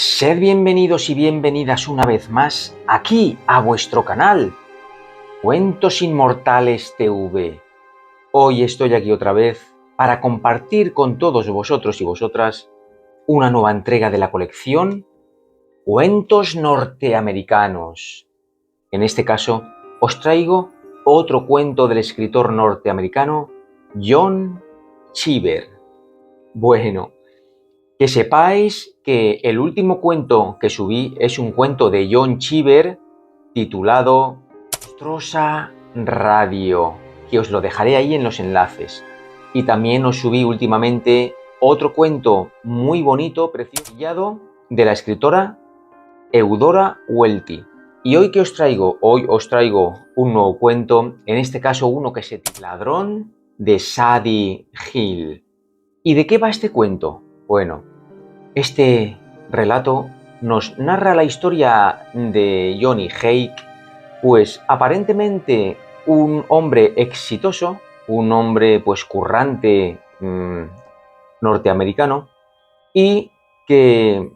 Sed bienvenidos y bienvenidas una vez más aquí a vuestro canal, Cuentos Inmortales TV. Hoy estoy aquí otra vez para compartir con todos vosotros y vosotras una nueva entrega de la colección Cuentos Norteamericanos. En este caso, os traigo otro cuento del escritor norteamericano John Cheever. Bueno, que sepáis que el último cuento que subí es un cuento de John Cheever titulado Monstruosa Radio, que os lo dejaré ahí en los enlaces. Y también os subí últimamente otro cuento muy bonito, precioso, de la escritora Eudora Welty. Y hoy que os traigo, un nuevo cuento, en este caso uno que se titula Ladrón de Sadie Hill. ¿Y de qué va este cuento? Bueno, este relato nos narra la historia de Johnny Hake, pues aparentemente un hombre exitoso, un hombre pues currante norteamericano, y que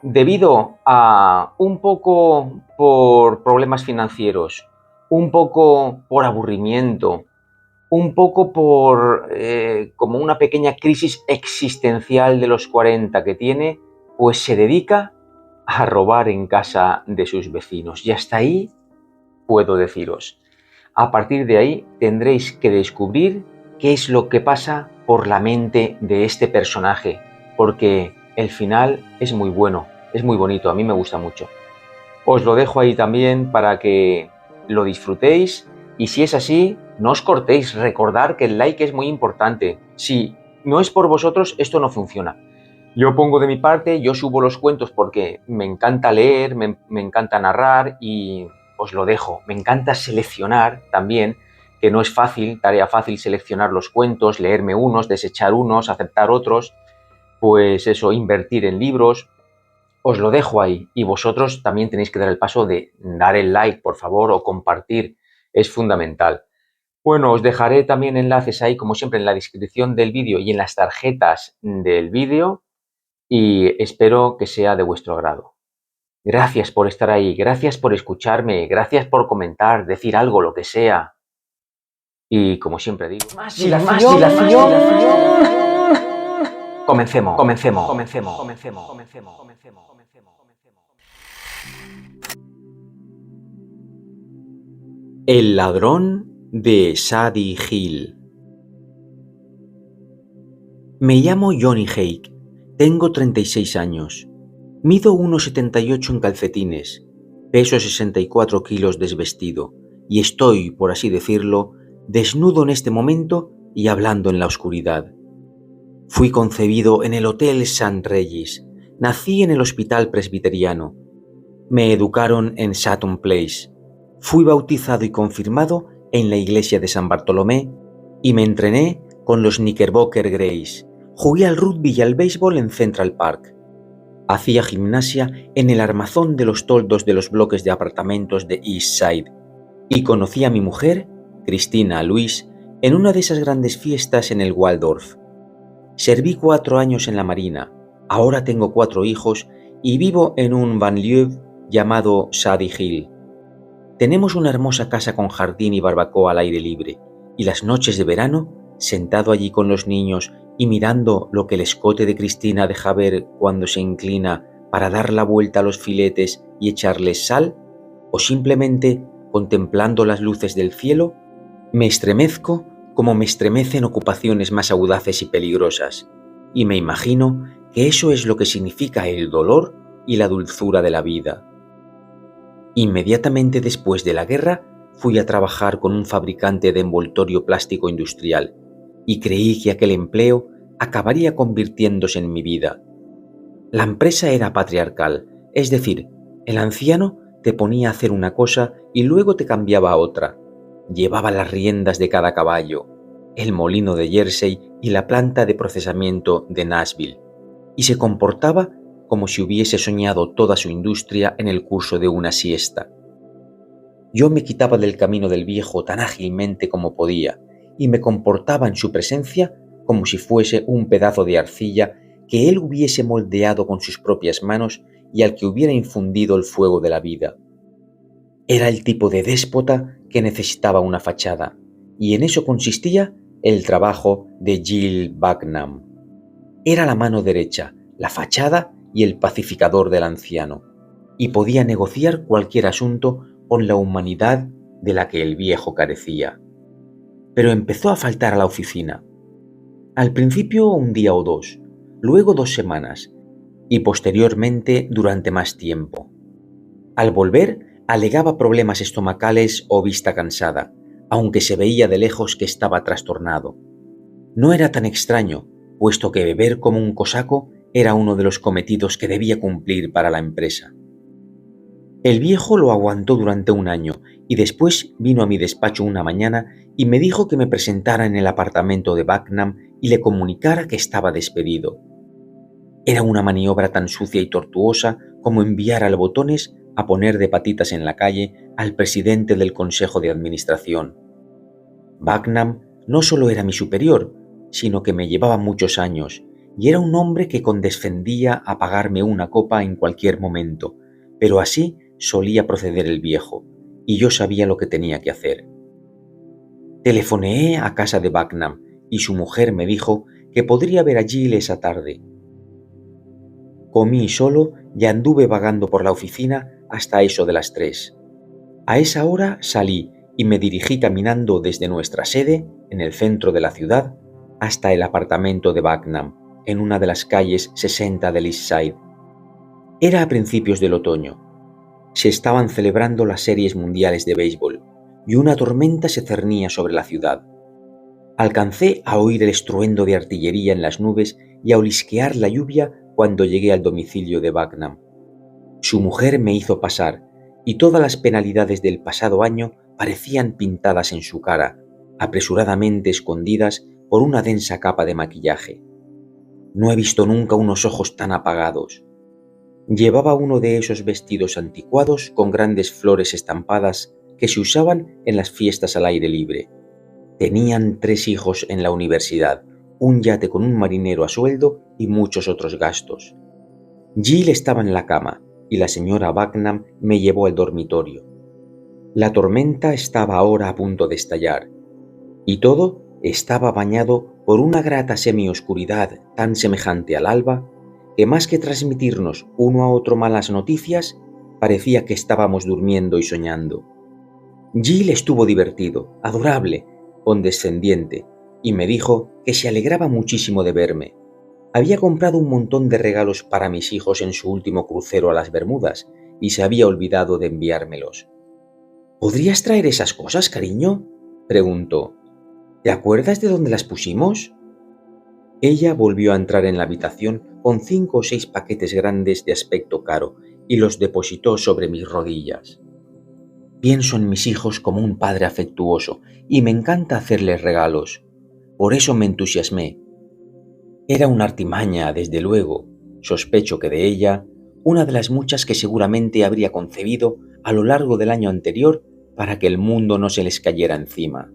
debido a un poco por problemas financieros, un poco por aburrimiento, un poco por como una pequeña crisis existencial de los 40 que tiene, pues se dedica a robar en casa de sus vecinos. Y hasta ahí puedo deciros. A partir de ahí tendréis que descubrir qué es lo que pasa por la mente de este personaje, porque el final es muy bueno, es muy bonito, a mí me gusta mucho. Os lo dejo ahí también para que lo disfrutéis. Y si es así, no os cortéis, recordad que el like es muy importante. Si no es por vosotros, esto no funciona. Yo pongo de mi parte, yo subo los cuentos porque me encanta leer, me encanta narrar y os lo dejo. Me encanta seleccionar también, que no es fácil, tarea fácil seleccionar los cuentos, leerme unos, desechar unos, aceptar otros, pues eso, invertir en libros. Os lo dejo ahí y vosotros también tenéis que dar el paso de dar el like, por favor, o compartir. Es fundamental. Bueno, os dejaré también enlaces ahí, como siempre, en la descripción del vídeo y en las tarjetas del vídeo y espero que sea de vuestro agrado. Gracias por estar ahí, gracias por escucharme, gracias por comentar, decir algo, lo que sea. Y como siempre digo, más dilación. Comencemos. El ladrón de Sadie Hill. Me llamo Johnny Hake, tengo 36 años, mido 1,78 en calcetines, peso 64 kilos desvestido y estoy, por así decirlo, desnudo en este momento y hablando en la oscuridad. Fui concebido en el Hotel St. Regis, nací en el Hospital Presbiteriano, me educaron en Sutton Place, fui bautizado y confirmado en la iglesia de San Bartolomé y me entrené con los Knickerbocker Greys. Jugué al rugby y al béisbol en Central Park. Hacía gimnasia en el armazón de los toldos de los bloques de apartamentos de East Side y conocí a mi mujer, Cristina Louise, en una de esas grandes fiestas en el Waldorf. Serví 4 años en la Marina, ahora tengo 4 hijos y vivo en un banlieue llamado Sadie Hill. Tenemos una hermosa casa con jardín y barbacoa al aire libre, y las noches de verano, sentado allí con los niños y mirando lo que el escote de Cristina deja ver cuando se inclina para dar la vuelta a los filetes y echarles sal, o simplemente contemplando las luces del cielo, me estremezco como me estremecen ocupaciones más audaces y peligrosas, y me imagino que eso es lo que significa el dolor y la dulzura de la vida. Inmediatamente después de la guerra, fui a trabajar con un fabricante de envoltorio plástico industrial y creí que aquel empleo acabaría convirtiéndose en mi vida. La empresa era patriarcal, es decir, el anciano te ponía a hacer una cosa y luego te cambiaba a otra. Llevaba las riendas de cada caballo, el molino de Jersey y la planta de procesamiento de Nashville, y se comportaba como si hubiese soñado toda su industria en el curso de una siesta. Yo me quitaba del camino del viejo tan ágilmente como podía y me comportaba en su presencia como si fuese un pedazo de arcilla que él hubiese moldeado con sus propias manos y al que hubiera infundido el fuego de la vida. Era el tipo de déspota que necesitaba una fachada, y en eso consistía el trabajo de Jill Bucknam. Era la mano derecha, la fachada y el pacificador del anciano, y podía negociar cualquier asunto con la humanidad de la que el viejo carecía. Pero empezó a faltar a la oficina. Al principio un día o dos, luego 2 semanas, y posteriormente durante más tiempo. Al volver, alegaba problemas estomacales o vista cansada, aunque se veía de lejos que estaba trastornado. No era tan extraño, puesto que beber como un cosaco era uno de los cometidos que debía cumplir para la empresa. El viejo lo aguantó durante 1 año y después vino a mi despacho una mañana y me dijo que me presentara en el apartamento de Bucknam y le comunicara que estaba despedido. Era una maniobra tan sucia y tortuosa como enviar al Botones a poner de patitas en la calle al presidente del Consejo de Administración. Bucknam no solo era mi superior, sino que me llevaba muchos años, y era un hombre que condescendía a pagarme una copa en cualquier momento, pero así solía proceder el viejo, y yo sabía lo que tenía que hacer. Telefoneé a casa de Bucknam, y su mujer me dijo que podría ver a Jill esa tarde. Comí solo y anduve vagando por la oficina hasta eso de las 3. A esa hora salí y me dirigí caminando desde nuestra sede, en el centro de la ciudad, hasta el apartamento de Bucknam, en una de las calles 60 del East Side. Era a principios del otoño. Se estaban celebrando las series mundiales de béisbol y una tormenta se cernía sobre la ciudad. Alcancé a oír el estruendo de artillería en las nubes y a olisquear la lluvia cuando llegué al domicilio de Bucknam. Su mujer me hizo pasar, y todas las penalidades del pasado año parecían pintadas en su cara, apresuradamente escondidas por una densa capa de maquillaje. No he visto nunca unos ojos tan apagados. Llevaba uno de esos vestidos anticuados con grandes flores estampadas que se usaban en las fiestas al aire libre. Tenían 3 hijos en la universidad, un yate con un marinero a sueldo y muchos otros gastos. Jill estaba en la cama y la señora Bucknam me llevó al dormitorio. La tormenta estaba ahora a punto de estallar, y todo estaba bañado por una grata semioscuridad tan semejante al alba que más que transmitirnos uno a otro malas noticias, parecía que estábamos durmiendo y soñando. Jill estuvo divertido, adorable, condescendiente, y me dijo que se alegraba muchísimo de verme. Había comprado un montón de regalos para mis hijos en su último crucero a las Bermudas y se había olvidado de enviármelos. ¿Podrías traer esas cosas, cariño?, preguntó. ¿Te acuerdas de dónde las pusimos? Ella volvió a entrar en la habitación con 5 o 6 paquetes grandes de aspecto caro y los depositó sobre mis rodillas. Pienso en mis hijos como un padre afectuoso y me encanta hacerles regalos. Por eso me entusiasmé. Era una artimaña, desde luego, sospecho que de ella, una de las muchas que seguramente habría concebido a lo largo del año anterior para que el mundo no se les cayera encima.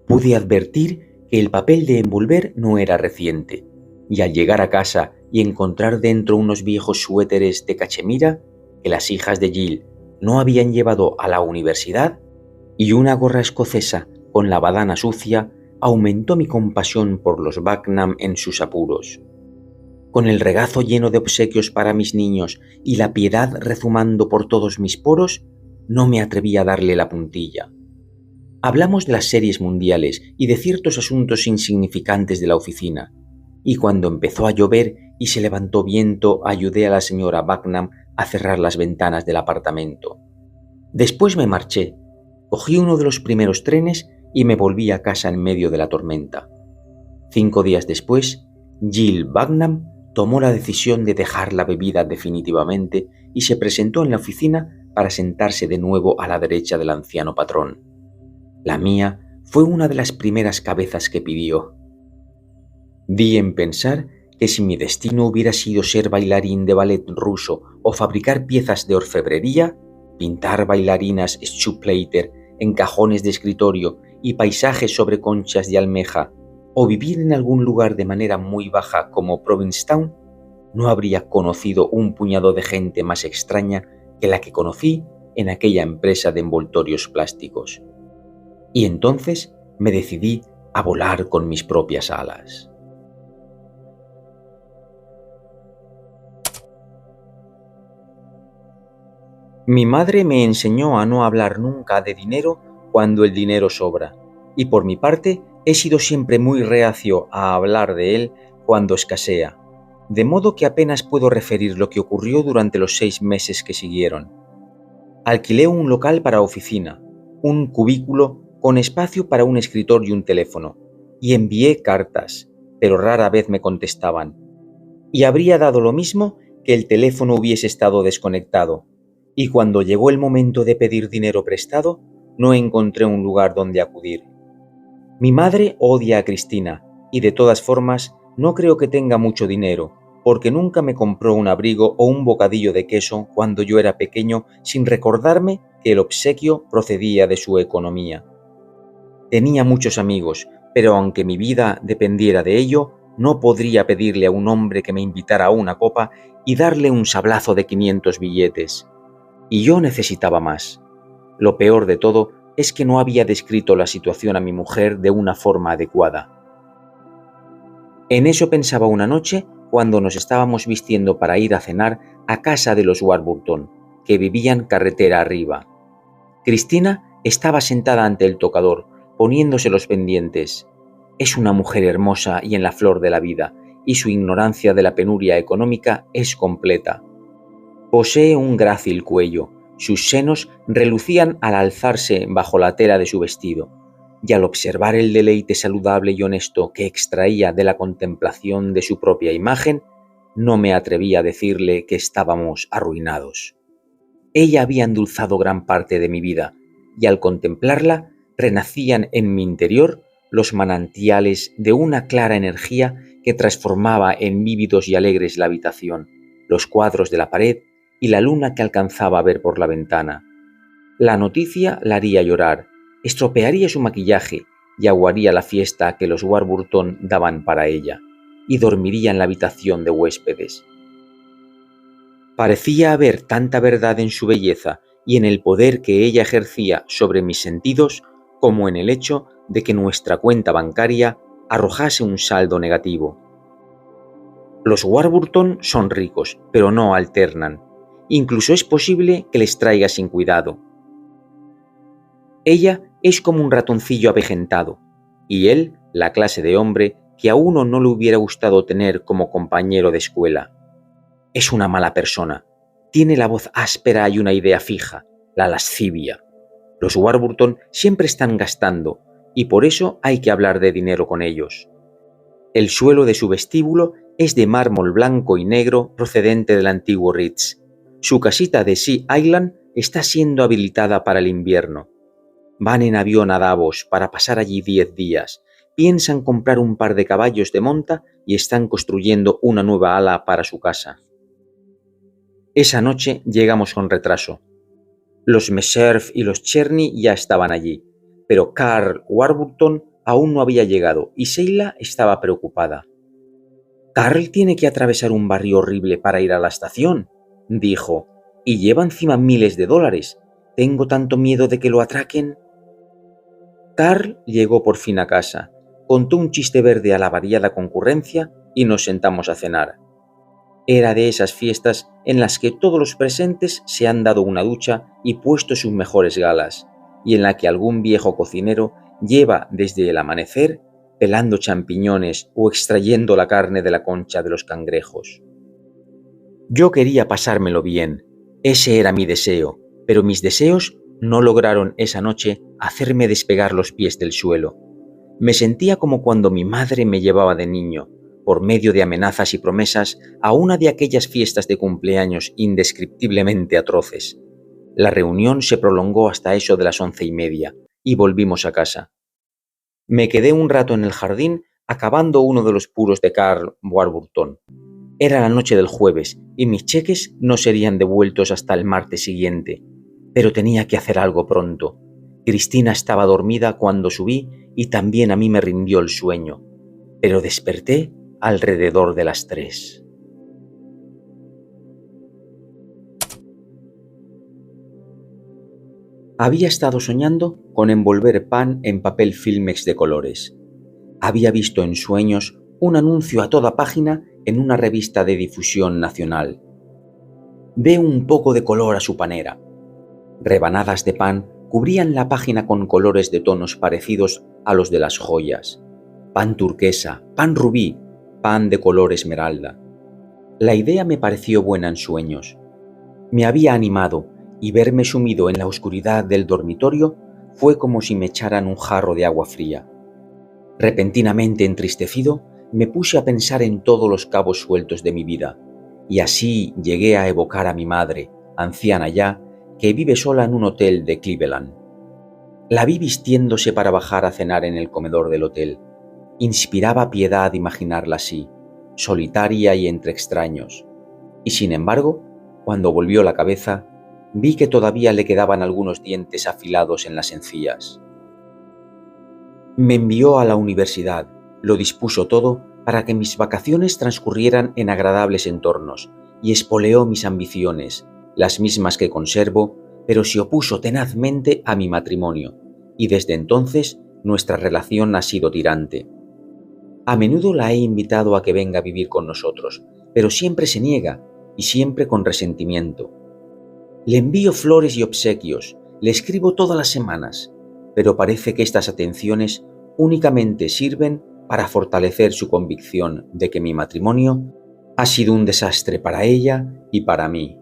Pude advertir que el papel de envolver no era reciente, y al llegar a casa y encontrar dentro unos viejos suéteres de cachemira que las hijas de Jill no habían llevado a la universidad y una gorra escocesa con la badana sucia, aumentó mi compasión por los Bucknam en sus apuros. Con el regazo lleno de obsequios para mis niños y la piedad rezumando por todos mis poros, no me atreví a darle la puntilla. Hablamos de las series mundiales y de ciertos asuntos insignificantes de la oficina, y cuando empezó a llover y se levantó viento, ayudé a la señora Bucknam a cerrar las ventanas del apartamento. Después me marché, cogí uno de los primeros trenes y me volví a casa en medio de la tormenta. 5 días después, Jill Bucknam tomó la decisión de dejar la bebida definitivamente y se presentó en la oficina para sentarse de nuevo a la derecha del anciano patrón. La mía fue una de las primeras cabezas que pidió. Di en pensar que si mi destino hubiera sido ser bailarín de ballet ruso o fabricar piezas de orfebrería, pintar bailarinas Schuplater en cajones de escritorio y paisajes sobre conchas de almeja, o vivir en algún lugar de manera muy baja como Provincetown, no habría conocido un puñado de gente más extraña que la que conocí en aquella empresa de envoltorios plásticos. Y entonces me decidí a volar con mis propias alas. Mi madre me enseñó a no hablar nunca de dinero cuando el dinero sobra, y por mi parte he sido siempre muy reacio a hablar de él cuando escasea, de modo que apenas puedo referir lo que ocurrió durante los 6 meses que siguieron. Alquilé un local para oficina, un cubículo con espacio para un escritor y un teléfono, y envié cartas, pero rara vez me contestaban. Y habría dado lo mismo que el teléfono hubiese estado desconectado, y cuando llegó el momento de pedir dinero prestado, no encontré un lugar donde acudir. Mi madre odia a Cristina, y de todas formas no creo que tenga mucho dinero, porque nunca me compró un abrigo o un bocadillo de queso cuando yo era pequeño sin recordarme que el obsequio procedía de su economía. Tenía muchos amigos, pero aunque mi vida dependiera de ello, no podría pedirle a un hombre que me invitara a una copa y darle un sablazo de 500 billetes. Y yo necesitaba más. Lo peor de todo es que no había descrito la situación a mi mujer de una forma adecuada. En eso pensaba una noche cuando nos estábamos vistiendo para ir a cenar a casa de los Warburton, que vivían carretera arriba. Cristina estaba sentada ante el tocador, poniéndose los pendientes. Es una mujer hermosa y en la flor de la vida, y su ignorancia de la penuria económica es completa. Posee un grácil cuello, sus senos relucían al alzarse bajo la tela de su vestido, y al observar el deleite saludable y honesto que extraía de la contemplación de su propia imagen, no me atreví a decirle que estábamos arruinados. Ella había endulzado gran parte de mi vida, y al contemplarla renacían en mi interior los manantiales de una clara energía que transformaba en vívidos y alegres la habitación, los cuadros de la pared y la luna que alcanzaba a ver por la ventana. La noticia la haría llorar, estropearía su maquillaje y aguaría la fiesta que los Warburton daban para ella, y dormiría en la habitación de huéspedes. Parecía haber tanta verdad en su belleza y en el poder que ella ejercía sobre mis sentidos como en el hecho de que nuestra cuenta bancaria arrojase un saldo negativo. Los Warburton son ricos, pero no alternan. Incluso es posible que les traiga sin cuidado. Ella es como un ratoncillo avejentado, y él la clase de hombre que a uno no le hubiera gustado tener como compañero de escuela. Es una mala persona, tiene la voz áspera y una idea fija, la lascivia. Los Warburton siempre están gastando, y por eso hay que hablar de dinero con ellos. El suelo de su vestíbulo es de mármol blanco y negro procedente del antiguo Ritz. Su casita de Sea Island está siendo habilitada para el invierno. Van en avión a Davos para pasar allí 10 días. Piensan comprar un par de caballos de monta y están construyendo una nueva ala para su casa. Esa noche llegamos con retraso. Los Meserve y los Cherny ya estaban allí, pero Karl Warburton aún no había llegado y Sheila estaba preocupada. «Karl tiene que atravesar un barrio horrible para ir a la estación», dijo, «y lleva encima miles de dólares. Tengo tanto miedo de que lo atraquen». Karl llegó por fin a casa, contó un chiste verde a la variada concurrencia y nos sentamos a cenar. Era de esas fiestas en las que todos los presentes se han dado una ducha y puesto sus mejores galas, y en la que algún viejo cocinero lleva desde el amanecer pelando champiñones o extrayendo la carne de la concha de los cangrejos. Yo quería pasármelo bien, ese era mi deseo, pero mis deseos no lograron esa noche hacerme despegar los pies del suelo. Me sentía como cuando mi madre me llevaba de niño, por medio de amenazas y promesas, a una de aquellas fiestas de cumpleaños indescriptiblemente atroces. La reunión se prolongó hasta eso de las 11:30 y volvimos a casa. Me quedé un rato en el jardín acabando uno de los puros de Karl Warburton. Era la noche del jueves y mis cheques no serían devueltos hasta el martes siguiente, pero tenía que hacer algo pronto. Cristina estaba dormida cuando subí y también a mí me rindió el sueño. pero desperté alrededor de las 3. Había estado soñando con envolver pan en papel Filmex de colores. Había visto en sueños un anuncio a toda página en una revista de difusión nacional. Dé un poco de color a su panera. Rebanadas de pan cubrían la página con colores de tonos parecidos a los de las joyas. Pan turquesa, pan rubí, pan de color esmeralda. La idea me pareció buena en sueños. Me había animado y verme sumido en la oscuridad del dormitorio fue como si me echaran un jarro de agua fría. Repentinamente entristecido, me puse a pensar en todos los cabos sueltos de mi vida, y así llegué a evocar a mi madre, anciana ya, que vive sola en un hotel de Cleveland. La vi vistiéndose para bajar a cenar en el comedor del hotel. Inspiraba piedad imaginarla así, solitaria y entre extraños. Y sin embargo, cuando volvió la cabeza, vi que todavía le quedaban algunos dientes afilados en las encías. Me envió a la universidad, lo dispuso todo para que mis vacaciones transcurrieran en agradables entornos y espoleó mis ambiciones, las mismas que conservo, pero se opuso tenazmente a mi matrimonio, y desde entonces nuestra relación ha sido tirante. A menudo la he invitado a que venga a vivir con nosotros, pero siempre se niega y siempre con resentimiento. Le envío flores y obsequios, le escribo todas las semanas, pero parece que estas atenciones únicamente sirven para fortalecer su convicción de que mi matrimonio ha sido un desastre para ella y para mí.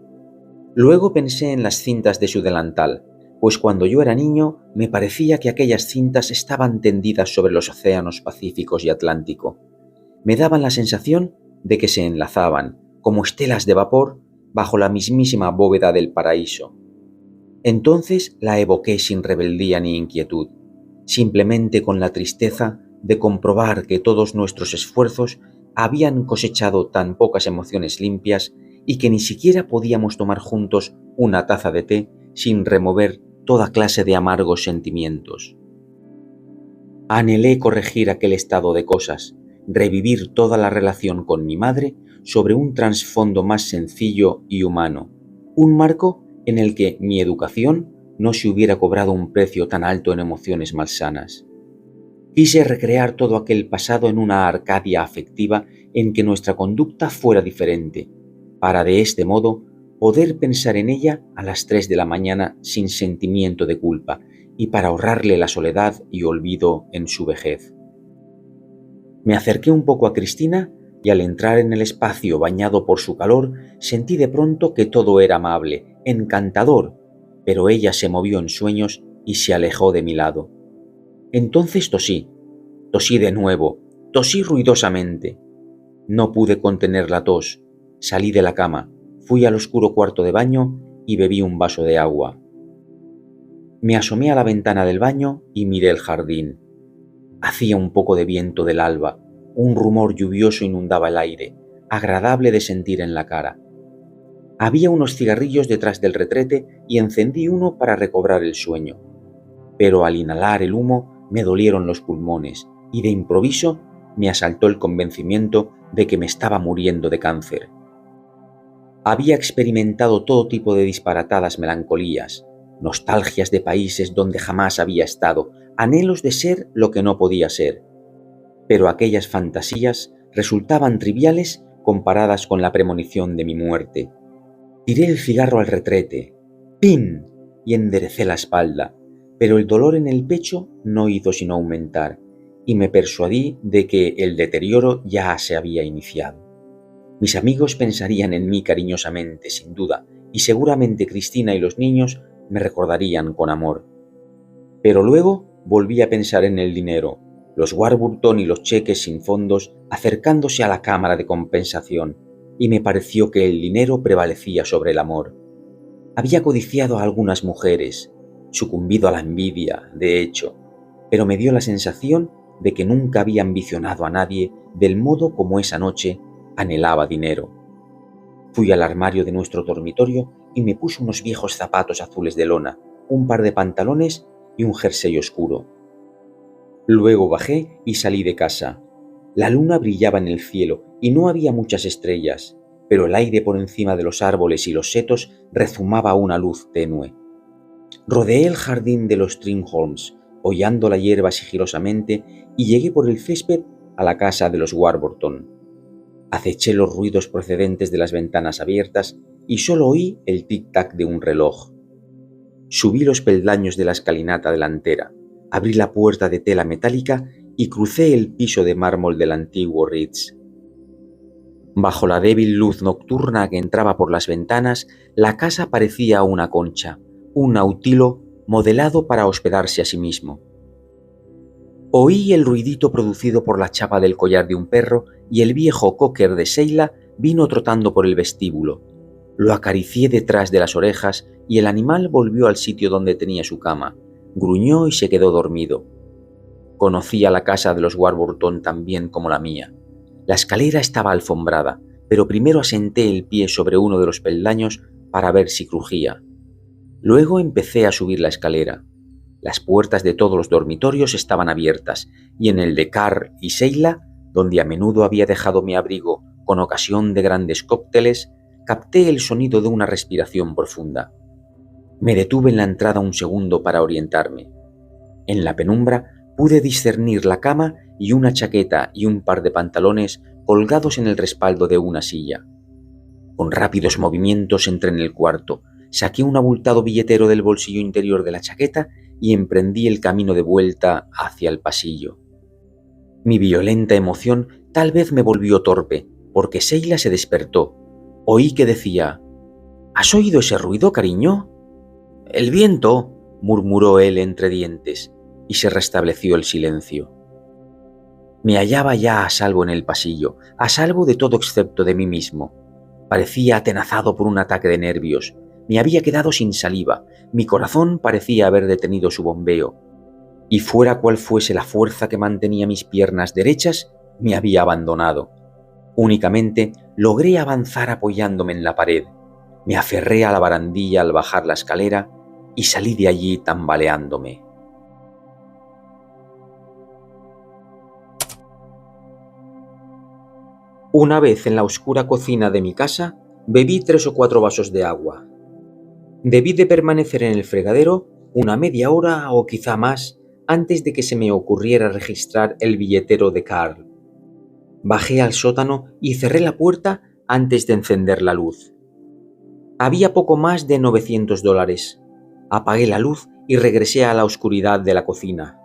Luego pensé en las cintas de su delantal, pues cuando yo era niño me parecía que aquellas cintas estaban tendidas sobre los océanos Pacíficos y Atlántico. Me daban la sensación de que se enlazaban, como estelas de vapor, bajo la mismísima bóveda del paraíso. Entonces la evoqué sin rebeldía ni inquietud, simplemente con la tristeza de comprobar que todos nuestros esfuerzos habían cosechado tan pocas emociones limpias y que ni siquiera podíamos tomar juntos una taza de té sin remover toda clase de amargos sentimientos. Anhelé corregir aquel estado de cosas, revivir toda la relación con mi madre sobre un trasfondo más sencillo y humano, un marco en el que mi educación no se hubiera cobrado un precio tan alto en emociones malsanas. Quise recrear todo aquel pasado en una Arcadia afectiva en que nuestra conducta fuera diferente, para de este modo poder pensar en ella a las 3 de la mañana sin sentimiento de culpa y para ahorrarle la soledad y olvido en su vejez. Me acerqué un poco a Cristina y al entrar en el espacio bañado por su calor sentí de pronto que todo era amable, encantador, pero ella se movió en sueños y se alejó de mi lado. Entonces tosí de nuevo, tosí ruidosamente. No pude contener la tos, salí de la cama, fui al oscuro cuarto de baño y bebí un vaso de agua. Me asomé a la ventana del baño y miré el jardín. Hacía un poco de viento del alba, un rumor lluvioso inundaba el aire, agradable de sentir en la cara. Había unos cigarrillos detrás del retrete y encendí uno para recobrar el sueño. Pero al inhalar el humo me dolieron los pulmones y de improviso me asaltó el convencimiento de que me estaba muriendo de cáncer. Había experimentado todo tipo de disparatadas melancolías, nostalgias de países donde jamás había estado, anhelos de ser lo que no podía ser. Pero aquellas fantasías resultaban triviales comparadas con la premonición de mi muerte. Tiré el cigarro al retrete, ¡pin!, y enderecé la espalda, pero el dolor en el pecho no hizo sino aumentar, y me persuadí de que el deterioro ya se había iniciado. Mis amigos pensarían en mí cariñosamente, sin duda, y seguramente Cristina y los niños me recordarían con amor. Pero luego volví a pensar en el dinero, los Warburton y los cheques sin fondos acercándose a la cámara de compensación, y me pareció que el dinero prevalecía sobre el amor. Había codiciado a algunas mujeres, sucumbido a la envidia, de hecho, pero me dio la sensación de que nunca había ambicionado a nadie del modo como esa noche anhelaba dinero. Fui al armario de nuestro dormitorio y me puse unos viejos zapatos azules de lona, un par de pantalones y un jersey oscuro. Luego bajé y salí de casa. La luna brillaba en el cielo y no había muchas estrellas, pero el aire por encima de los árboles y los setos rezumaba una luz tenue. Rodeé el jardín de los Trimholms, hollando la hierba sigilosamente, y llegué por el césped a la casa de los Warburton. Aceché los ruidos procedentes de las ventanas abiertas y solo oí el tic-tac de un reloj. Subí los peldaños de la escalinata delantera, abrí la puerta de tela metálica y crucé el piso de mármol del antiguo Ritz. Bajo la débil luz nocturna que entraba por las ventanas, la casa parecía una concha, un nautilo modelado para hospedarse a sí mismo. Oí el ruidito producido por la chapa del collar de un perro y el viejo cocker de Sheila vino trotando por el vestíbulo. Lo acaricié detrás de las orejas y el animal volvió al sitio donde tenía su cama, gruñó y se quedó dormido. Conocía la casa de los Warburton tan bien como la mía. La escalera estaba alfombrada, pero primero asenté el pie sobre uno de los peldaños para ver si crujía. Luego empecé a subir la escalera. Las puertas de todos los dormitorios estaban abiertas, y en el de Carl y Sheila, donde a menudo había dejado mi abrigo con ocasión de grandes cócteles, capté el sonido de una respiración profunda. Me detuve en la entrada un segundo para orientarme. En la penumbra pude discernir la cama y una chaqueta y un par de pantalones colgados en el respaldo de una silla. Con rápidos movimientos entré en el cuarto, saqué un abultado billetero del bolsillo interior de la chaqueta y emprendí el camino de vuelta hacia el pasillo. Mi violenta emoción tal vez me volvió torpe, porque Sheila se despertó. Oí que decía: «¿Has oído ese ruido, cariño?» «El viento», murmuró él entre dientes, y se restableció el silencio. Me hallaba ya a salvo en el pasillo, a salvo de todo excepto de mí mismo. Parecía atenazado por un ataque de nervios. Me había quedado sin saliva, mi corazón parecía haber detenido su bombeo, y fuera cual fuese la fuerza que mantenía mis piernas derechas, me había abandonado. Únicamente logré avanzar apoyándome en la pared. Me aferré a la barandilla al bajar la escalera y salí de allí tambaleándome. Una vez en la oscura cocina de mi casa, bebí 3 o 4 vasos de agua. Debí de permanecer en el fregadero una media hora o quizá más antes de que se me ocurriera registrar el billetero de Carl. Bajé al sótano y cerré la puerta antes de encender la luz. Había poco más de $900. Apagué la luz y regresé a la oscuridad de la cocina.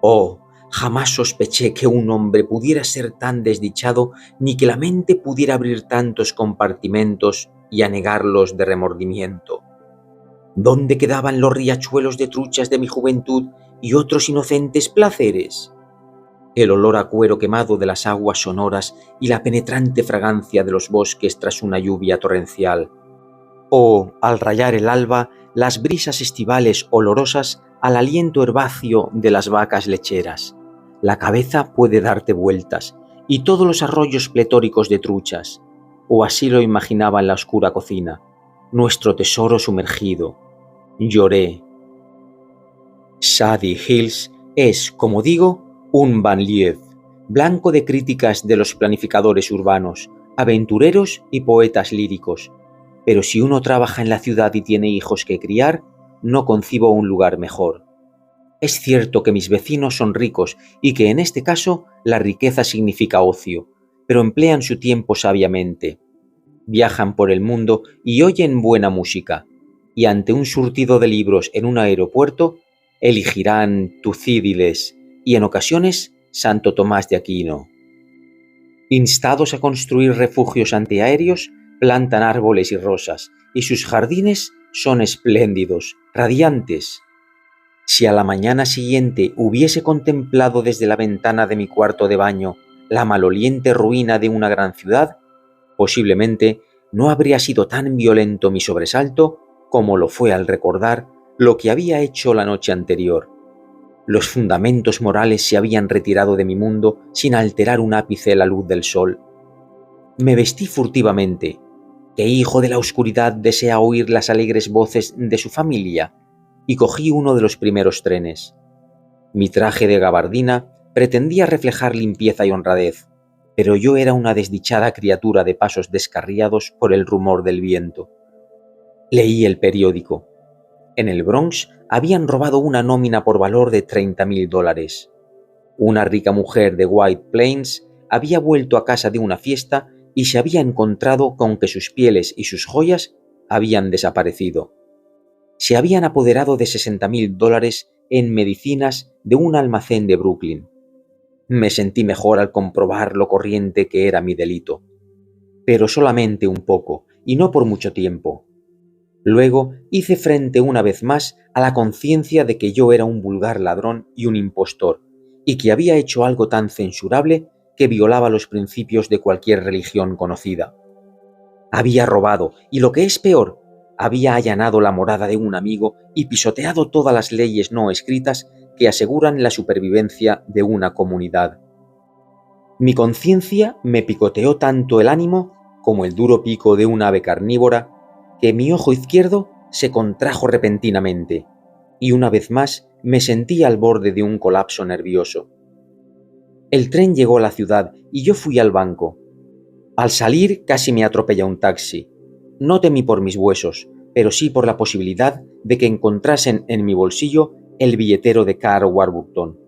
Oh, jamás sospeché que un hombre pudiera ser tan desdichado, ni que la mente pudiera abrir tantos compartimentos y anegarlos de remordimiento. ¿Dónde quedaban los riachuelos de truchas de mi juventud y otros inocentes placeres? El olor a cuero quemado de las aguas sonoras y la penetrante fragancia de los bosques tras una lluvia torrencial. O, al rayar el alba, las brisas estivales olorosas al aliento herbáceo de las vacas lecheras. La cabeza puede darte vueltas, y todos los arroyos pletóricos de truchas, o así lo imaginaba en la oscura cocina, nuestro tesoro sumergido. Lloré. Shady Hills es, como digo, un banlieue, blanco de críticas de los planificadores urbanos, aventureros y poetas líricos. Pero si uno trabaja en la ciudad y tiene hijos que criar, no concibo un lugar mejor. Es cierto que mis vecinos son ricos y que en este caso la riqueza significa ocio, pero emplean su tiempo sabiamente. Viajan por el mundo y oyen buena música, y ante un surtido de libros en un aeropuerto, elegirán Tucídides y en ocasiones Santo Tomás de Aquino. Instados a construir refugios antiaéreos, plantan árboles y rosas, y sus jardines son espléndidos, radiantes. Si a la mañana siguiente hubiese contemplado desde la ventana de mi cuarto de baño la maloliente ruina de una gran ciudad, posiblemente no habría sido tan violento mi sobresalto como lo fue al recordar lo que había hecho la noche anterior. Los fundamentos morales se habían retirado de mi mundo sin alterar un ápice la luz del sol. Me vestí furtivamente. ¿Qué hijo de la oscuridad desea oír las alegres voces de su familia? Y cogí uno de los primeros trenes. Mi traje de gabardina Pretendía reflejar limpieza y honradez, pero yo era una desdichada criatura de pasos descarriados por el rumor del viento. Leí el periódico. En el Bronx habían robado una nómina por valor de $30,000. Una rica mujer de White Plains había vuelto a casa de una fiesta y se había encontrado con que sus pieles y sus joyas habían desaparecido. Se habían apoderado de $60,000 en medicinas de un almacén de Brooklyn. Me sentí mejor al comprobar lo corriente que era mi delito, pero solamente un poco, y no por mucho tiempo. Luego hice frente una vez más a la conciencia de que yo era un vulgar ladrón y un impostor, y que había hecho algo tan censurable que violaba los principios de cualquier religión conocida. Había robado, y lo que es peor, había allanado la morada de un amigo y pisoteado todas las leyes no escritas que aseguran la supervivencia de una comunidad. Mi conciencia me picoteó tanto el ánimo como el duro pico de un ave carnívora que mi ojo izquierdo se contrajo repentinamente y una vez más me sentí al borde de un colapso nervioso. El tren llegó a la ciudad y yo fui al banco. Al salir casi me atropella un taxi. No temí por mis huesos, pero sí por la posibilidad de que encontrasen en mi bolsillo el billetero de Carl Warburton.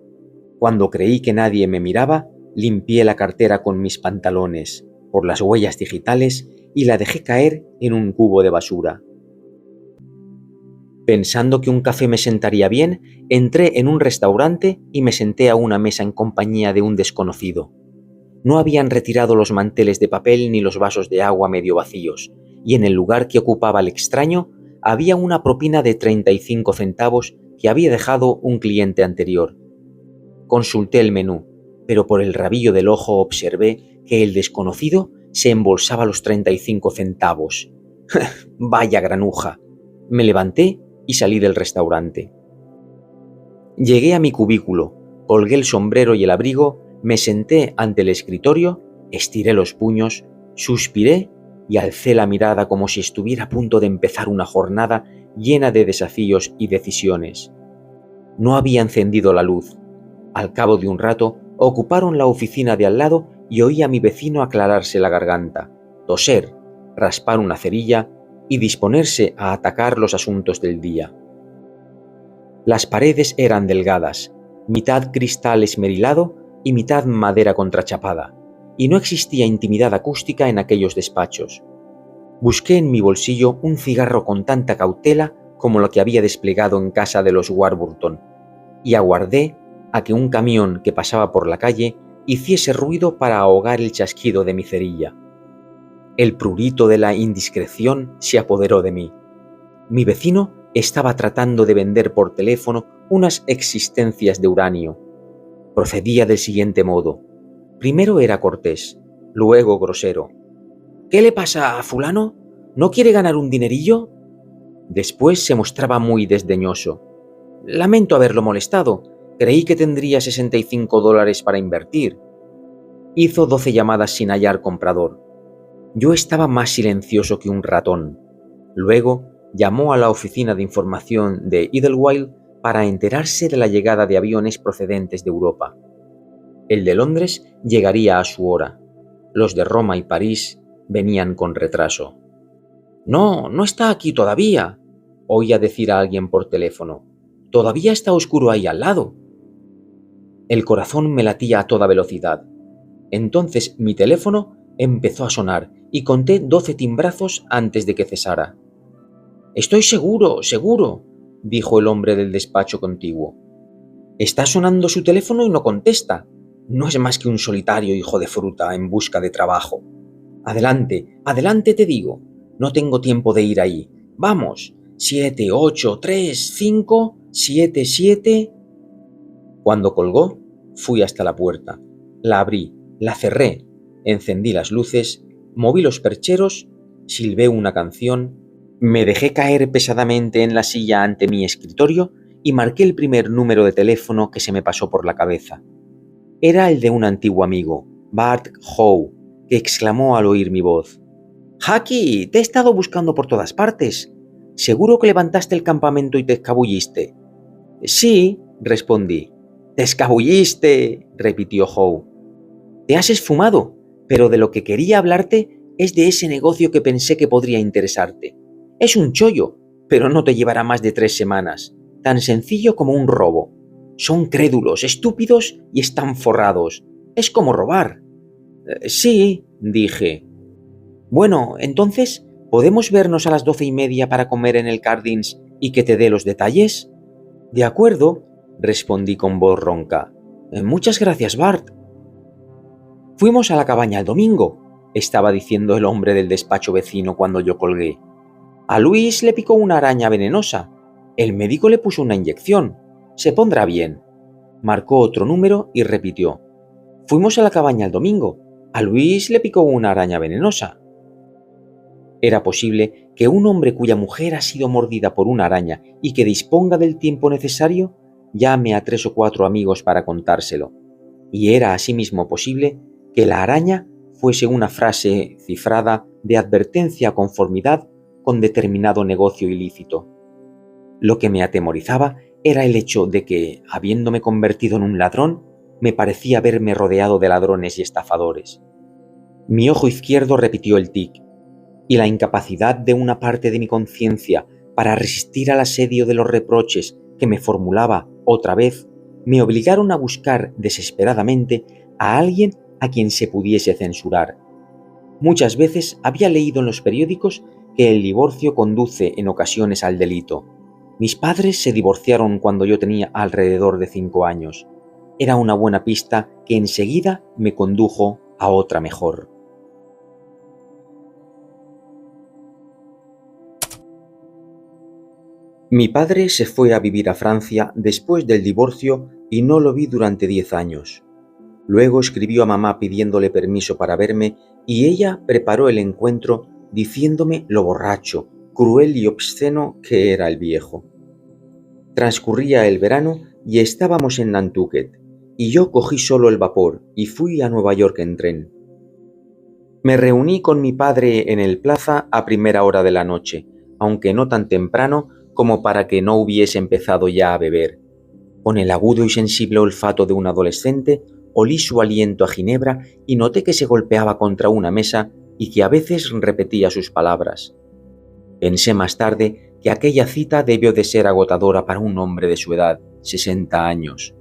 Cuando creí que nadie me miraba, limpié la cartera con mis pantalones, por las huellas digitales, y la dejé caer en un cubo de basura. Pensando que un café me sentaría bien, entré en un restaurante y me senté a una mesa en compañía de un desconocido. No habían retirado los manteles de papel ni los vasos de agua medio vacíos, y en el lugar que ocupaba el extraño había una propina de 35 centavos que había dejado un cliente anterior. Consulté el menú, pero por el rabillo del ojo observé que el desconocido se embolsaba los 35 centavos. ¡Vaya granuja! Me levanté y salí del restaurante. Llegué a mi cubículo, colgué el sombrero y el abrigo, me senté ante el escritorio, estiré los puños, suspiré y alcé la mirada como si estuviera a punto de empezar una jornada llena de desafíos y decisiones. No había encendido la luz. Al cabo de un rato, ocuparon la oficina de al lado y oí a mi vecino aclararse la garganta, toser, raspar una cerilla y disponerse a atacar los asuntos del día. Las paredes eran delgadas, mitad cristal esmerilado y mitad madera contrachapada, y no existía intimidad acústica en aquellos despachos. Busqué en mi bolsillo un cigarro con tanta cautela como lo que había desplegado en casa de los Warburton, y aguardé a que un camión que pasaba por la calle hiciese ruido para ahogar el chasquido de mi cerilla. El prurito de la indiscreción se apoderó de mí. Mi vecino estaba tratando de vender por teléfono unas existencias de uranio. Procedía del siguiente modo. Primero era cortés, luego grosero. ¿Qué le pasa a fulano? ¿No quiere ganar un dinerillo? Después se mostraba muy desdeñoso. Lamento haberlo molestado. Creí que tendría $65 para invertir. Hizo 12 llamadas sin hallar comprador. Yo estaba más silencioso que un ratón. Luego llamó a la oficina de información de Idlewild para enterarse de la llegada de aviones procedentes de Europa. El de Londres llegaría a su hora. Los de Roma y París venían con retraso. «No, no está aquí todavía», oía decir a alguien por teléfono. «Todavía está oscuro ahí al lado». El corazón me latía a toda velocidad. Entonces mi teléfono empezó a sonar y conté 12 timbrazos antes de que cesara. «Estoy seguro, seguro», dijo el hombre del despacho contiguo. «Está sonando su teléfono y no contesta. No es más que un solitario hijo de fruta en busca de trabajo. Adelante, adelante te digo. No tengo tiempo de ir ahí. Vamos. 7, 8, 3, 5, 7, 7. Cuando colgó, fui hasta la puerta. La abrí, la cerré, encendí las luces, moví los percheros, silbé una canción, me dejé caer pesadamente en la silla ante mi escritorio y marqué el primer número de teléfono que se me pasó por la cabeza. Era el de un antiguo amigo, Bart Howe, que exclamó al oír mi voz. «Jackie, te he estado buscando por todas partes. ¿Seguro que levantaste el campamento y te escabulliste?» «Sí», respondí. «¡Te escabulliste!», repitió Howe. «Te has esfumado, pero de lo que quería hablarte es de ese negocio que pensé que podría interesarte. Es un chollo, pero no te llevará más de 3 semanas. Tan sencillo como un robo. Son crédulos, estúpidos y están forrados. Es como robar». «Sí», dije. «Bueno, entonces, ¿podemos vernos a las 12:30 para comer en el Cardin's y que te dé los detalles?» «De acuerdo», respondí con voz ronca. «Muchas gracias, Bart». «Fuimos a la cabaña el domingo», estaba diciendo el hombre del despacho vecino cuando yo colgué. «A Luis le picó una araña venenosa. El médico le puso una inyección. Se pondrá bien». Marcó otro número y repitió. «Fuimos a la cabaña el domingo. A Luis le picó una araña venenosa». Era posible que un hombre cuya mujer ha sido mordida por una araña y que disponga del tiempo necesario llame a 3 o 4 amigos para contárselo. Y era asimismo posible que la araña fuese una frase cifrada de advertencia a conformidad con determinado negocio ilícito. Lo que me atemorizaba era el hecho de que, habiéndome convertido en un ladrón, me parecía verme rodeado de ladrones y estafadores. Mi ojo izquierdo repitió el tic, y la incapacidad de una parte de mi conciencia para resistir al asedio de los reproches que me formulaba otra vez me obligaron a buscar desesperadamente a alguien a quien se pudiese censurar. Muchas veces había leído en los periódicos que el divorcio conduce en ocasiones al delito. Mis padres se divorciaron cuando yo tenía alrededor de 5 años. Era una buena pista que enseguida me condujo a otra mejor. Mi padre se fue a vivir a Francia después del divorcio y no lo vi durante 10 años. Luego escribió a mamá pidiéndole permiso para verme y ella preparó el encuentro diciéndome lo borracho, cruel y obsceno que era el viejo. Transcurría el verano y estábamos en Nantucket, y yo cogí solo el vapor y fui a Nueva York en tren. Me reuní con mi padre en el Plaza a primera hora de la noche, aunque no tan temprano como para que no hubiese empezado ya a beber. Con el agudo y sensible olfato de un adolescente, olí su aliento a ginebra y noté que se golpeaba contra una mesa y que a veces repetía sus palabras. Pensé más tarde que aquella cita debió de ser agotadora para un hombre de su edad, 60 años.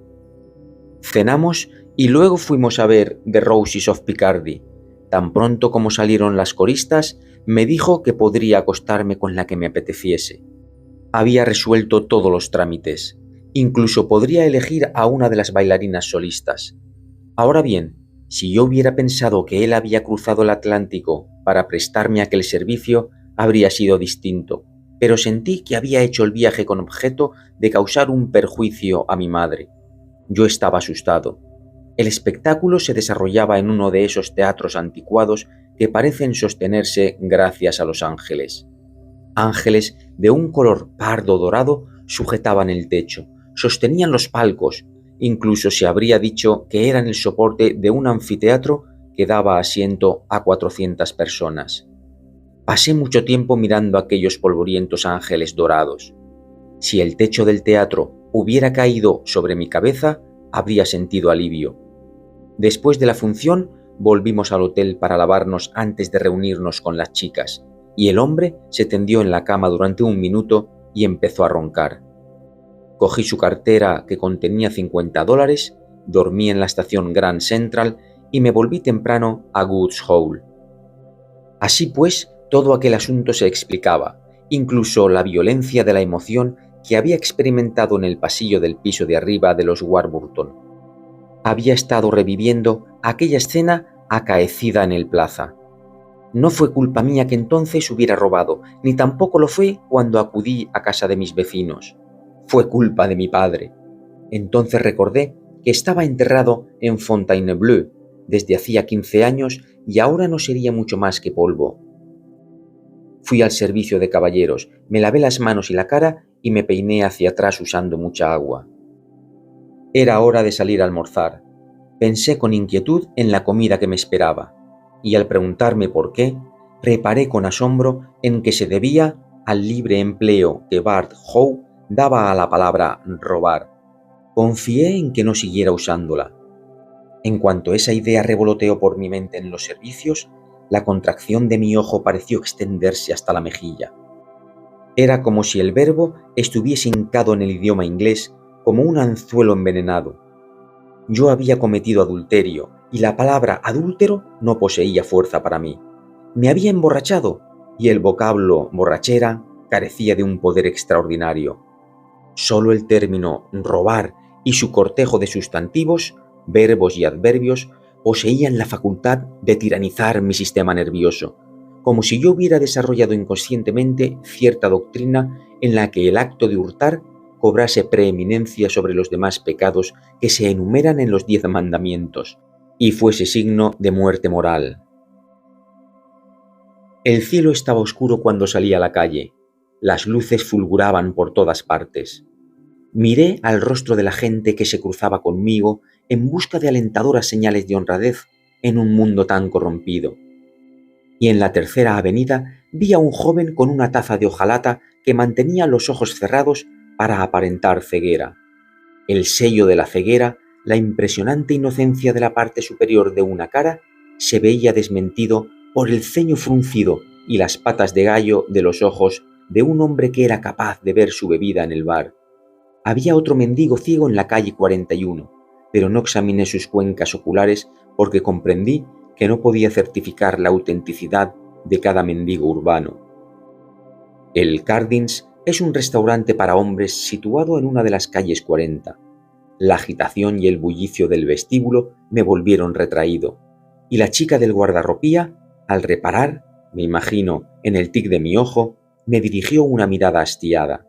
Cenamos y luego fuimos a ver The Roses of Picardy. Tan pronto como salieron las coristas, me dijo que podría acostarme con la que me apeteciese. Había resuelto todos los trámites. Incluso podría elegir a una de las bailarinas solistas. Ahora bien, si yo hubiera pensado que él había cruzado el Atlántico para prestarme aquel servicio, habría sido distinto, pero sentí que había hecho el viaje con objeto de causar un perjuicio a mi madre. Yo estaba asustado. El espectáculo se desarrollaba en uno de esos teatros anticuados que parecen sostenerse gracias a los ángeles. Ángeles de un color pardo dorado sujetaban el techo, sostenían los palcos, incluso se habría dicho que eran el soporte de un anfiteatro que daba asiento a 400 personas. Pasé mucho tiempo mirando aquellos polvorientos ángeles dorados. Si el techo del teatro hubiera caído sobre mi cabeza, habría sentido alivio. Después de la función, volvimos al hotel para lavarnos antes de reunirnos con las chicas, y el hombre se tendió en la cama durante 1 minuto y empezó a roncar. Cogí su cartera que contenía $50, dormí en la estación Grand Central y me volví temprano a Woods Hole. Así pues, todo aquel asunto se explicaba, incluso la violencia de la emoción que había experimentado en el pasillo del piso de arriba de los Warburton. Había estado reviviendo aquella escena acaecida en el Plaza. No fue culpa mía que entonces hubiera robado, ni tampoco lo fue cuando acudí a casa de mis vecinos. Fue culpa de mi padre. Entonces recordé que estaba enterrado en Fontainebleau desde hacía 15 años y ahora no sería mucho más que polvo. Fui al servicio de caballeros, me lavé las manos y la cara y me peiné hacia atrás usando mucha agua. Era hora de salir a almorzar. Pensé con inquietud en la comida que me esperaba, y al preguntarme por qué, reparé con asombro en que se debía al libre empleo que Bart Howe daba a la palabra robar. Confié en que no siguiera usándola. En cuanto esa idea revoloteó por mi mente en los servicios, la contracción de mi ojo pareció extenderse hasta la mejilla. Era como si el verbo estuviese hincado en el idioma inglés como un anzuelo envenenado. Yo había cometido adulterio y la palabra adúltero no poseía fuerza para mí. Me había emborrachado y el vocablo borrachera carecía de un poder extraordinario. Solo el término robar y su cortejo de sustantivos, verbos y adverbios poseían la facultad de tiranizar mi sistema nervioso, como si yo hubiera desarrollado inconscientemente cierta doctrina en la que el acto de hurtar cobrase preeminencia sobre los demás pecados que se enumeran en los 10 mandamientos, y fuese signo de muerte moral. El cielo estaba oscuro cuando salí a la calle. Las luces fulguraban por todas partes. Miré al rostro de la gente que se cruzaba conmigo en busca de alentadoras señales de honradez en un mundo tan corrompido. Y en la tercera avenida vi a un joven con una taza de hojalata que mantenía los ojos cerrados para aparentar ceguera. El sello de la ceguera, la impresionante inocencia de la parte superior de una cara, se veía desmentido por el ceño fruncido y las patas de gallo de los ojos de un hombre que era capaz de ver su bebida en el bar. Había otro mendigo ciego en la calle 41, pero no examiné sus cuencas oculares porque comprendí que no podía certificar la autenticidad de cada mendigo urbano. El Cardins es un restaurante para hombres situado en una de las calles 40. La agitación y el bullicio del vestíbulo me volvieron retraído, y la chica del guardarropía, al reparar, me imagino, en el tic de mi ojo, me dirigió una mirada hastiada.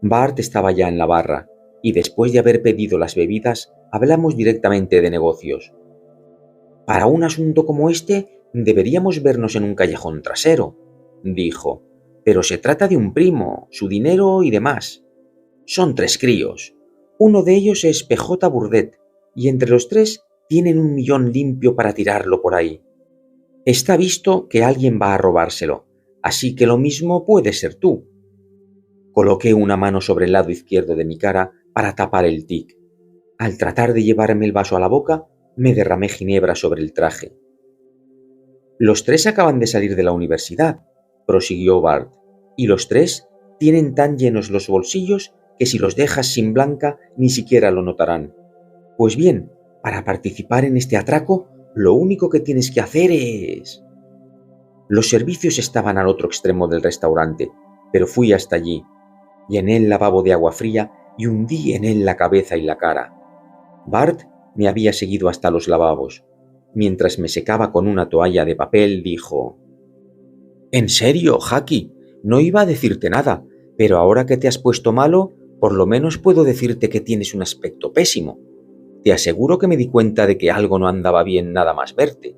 Bart estaba ya en la barra, y después de haber pedido las bebidas, hablamos directamente de negocios. «Para un asunto como este, deberíamos vernos en un callejón trasero», dijo, «pero se trata de un primo, su dinero y demás. Son 3 críos. Uno de ellos es PJ Burdett, y entre los 3 tienen 1 millón limpio para tirarlo por ahí. Está visto que alguien va a robárselo, así que lo mismo puede ser tú». Coloqué una mano sobre el lado izquierdo de mi cara para tapar el tic. Al tratar de llevarme el vaso a la boca, me derramé ginebra sobre el traje. «Los 3 acaban de salir de la universidad», prosiguió Bart, «y los 3 tienen tan llenos los bolsillos que si los dejas sin blanca ni siquiera lo notarán. Pues bien, para participar en este atraco, lo único que tienes que hacer es...». Los servicios estaban al otro extremo del restaurante, pero fui hasta allí. Llené el lavabo de agua fría y hundí en él la cabeza y la cara. Bart me había seguido hasta los lavabos. Mientras me secaba con una toalla de papel, dijo: «En serio, Jackie, no iba a decirte nada, pero ahora que te has puesto malo, por lo menos puedo decirte que tienes un aspecto pésimo. Te aseguro que me di cuenta de que algo no andaba bien nada más verte.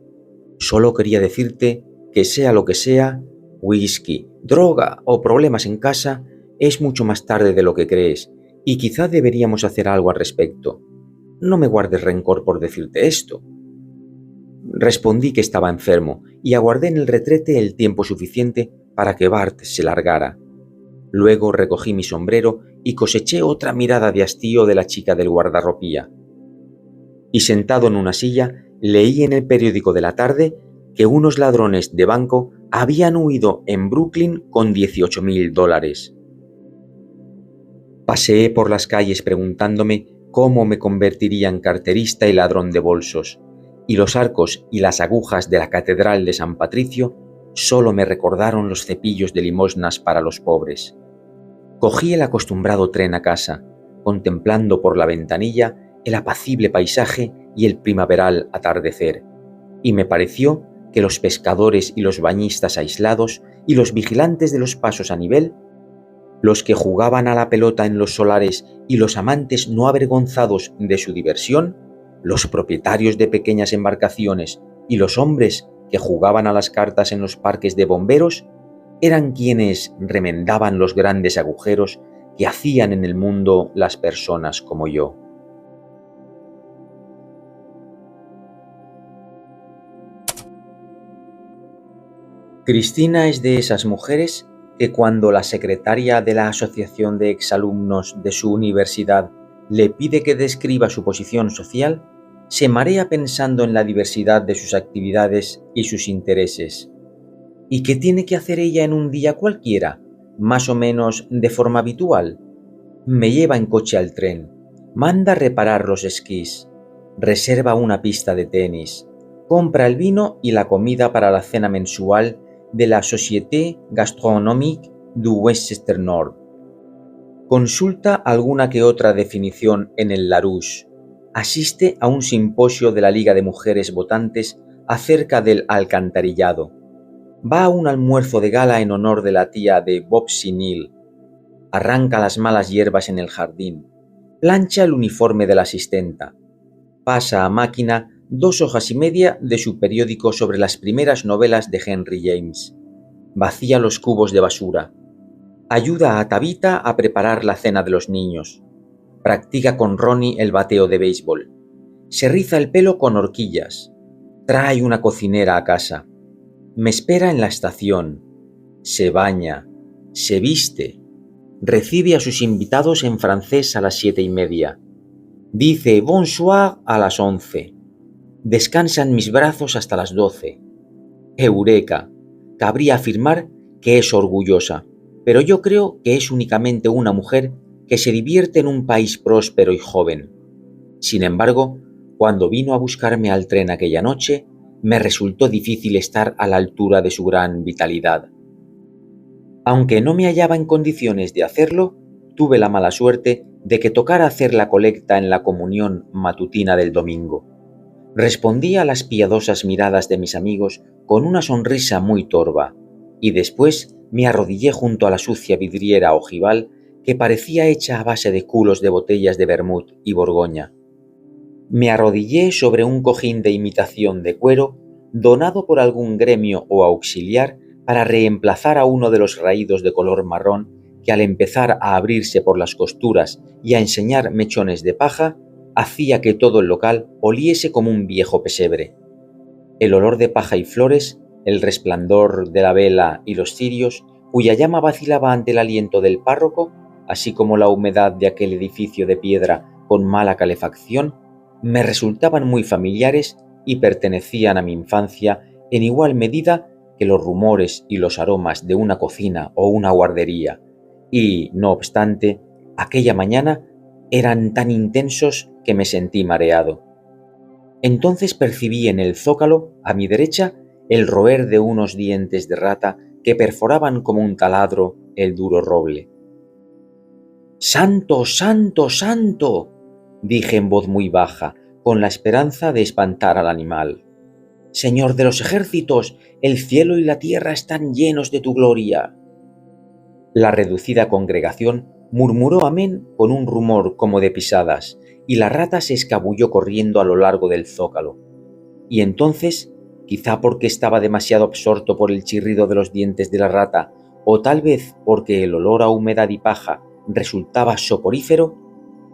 Solo quería decirte que sea lo que sea, whisky, droga o problemas en casa, es mucho más tarde de lo que crees y quizá deberíamos hacer algo al respecto. No me guardes rencor por decirte esto». Respondí que estaba enfermo y aguardé en el retrete el tiempo suficiente para que Bart se largara. Luego recogí mi sombrero y coseché otra mirada de hastío de la chica del guardarropía. Y sentado en una silla, leí en el periódico de la tarde que unos ladrones de banco habían huido en Brooklyn con $18,000. Paseé por las calles preguntándome cómo me convertiría en carterista y ladrón de bolsos, y los arcos y las agujas de la Catedral de San Patricio solo me recordaron los cepillos de limosnas para los pobres. Cogí el acostumbrado tren a casa, contemplando por la ventanilla el apacible paisaje y el primaveral atardecer, y me pareció que los pescadores y los bañistas aislados y los vigilantes de los pasos a nivel, los que jugaban a la pelota en los solares y los amantes no avergonzados de su diversión, los propietarios de pequeñas embarcaciones y los hombres que jugaban a las cartas en los parques de bomberos, eran quienes remendaban los grandes agujeros que hacían en el mundo las personas como yo. Cristina es de esas mujeres que cuando la secretaria de la asociación de exalumnos de su universidad le pide que describa su posición social, se marea pensando en la diversidad de sus actividades y sus intereses. ¿Y qué tiene que hacer ella en un día cualquiera, más o menos de forma habitual? Me lleva en coche al tren, manda reparar los esquís, reserva una pista de tenis, compra el vino y la comida para la cena mensual de la Société Gastronomique du Westchester Nord. Consulta alguna que otra definición en el Larousse. Asiste a un simposio de la Liga de Mujeres Votantes acerca del alcantarillado. Va a un almuerzo de gala en honor de la tía de Bobsy Neal. Arranca las malas hierbas en el jardín. Plancha el uniforme de la asistenta. Pasa a máquina 2 hojas y media de su periódico sobre las primeras novelas de Henry James. Vacía los cubos de basura. Ayuda a Tabitha a preparar la cena de los niños. Practica con Ronnie el bateo de béisbol. Se riza el pelo con horquillas. Trae una cocinera a casa. Me espera en la estación. Se baña. Se viste. Recibe a sus invitados en francés a las 7:30. Dice bonsoir a las 11. Descansa en mis brazos hasta las 12. Eureka. Cabría afirmar que es orgullosa, pero yo creo que es únicamente una mujer que se divierte en un país próspero y joven. Sin embargo, cuando vino a buscarme al tren aquella noche, me resultó difícil estar a la altura de su gran vitalidad. Aunque no me hallaba en condiciones de hacerlo, tuve la mala suerte de que tocara hacer la colecta en la comunión matutina del domingo. Respondí a las piadosas miradas de mis amigos con una sonrisa muy torva, y después me arrodillé junto a la sucia vidriera ojival que parecía hecha a base de culos de botellas de vermut y Borgoña. Me arrodillé sobre un cojín de imitación de cuero donado por algún gremio o auxiliar para reemplazar a uno de los raídos de color marrón que al empezar a abrirse por las costuras y a enseñar mechones de paja, hacía que todo el local oliese como un viejo pesebre. El olor de paja y flores, el resplandor de la vela y los cirios, cuya llama vacilaba ante el aliento del párroco, así como la humedad de aquel edificio de piedra con mala calefacción, me resultaban muy familiares y pertenecían a mi infancia en igual medida que los rumores y los aromas de una cocina o una guardería, y, no obstante, aquella mañana eran tan intensos que me sentí mareado. Entonces percibí en el zócalo, a mi derecha, el roer de unos dientes de rata que perforaban como un taladro el duro roble. ¡Santo, santo, santo!, dije en voz muy baja, con la esperanza de espantar al animal. Señor de los ejércitos, el cielo y la tierra están llenos de tu gloria. La reducida congregación murmuró amén con un rumor como de pisadas, y la rata se escabulló corriendo a lo largo del zócalo. Y entonces, quizá porque estaba demasiado absorto por el chirrido de los dientes de la rata, o tal vez porque el olor a humedad y paja resultaba soporífero,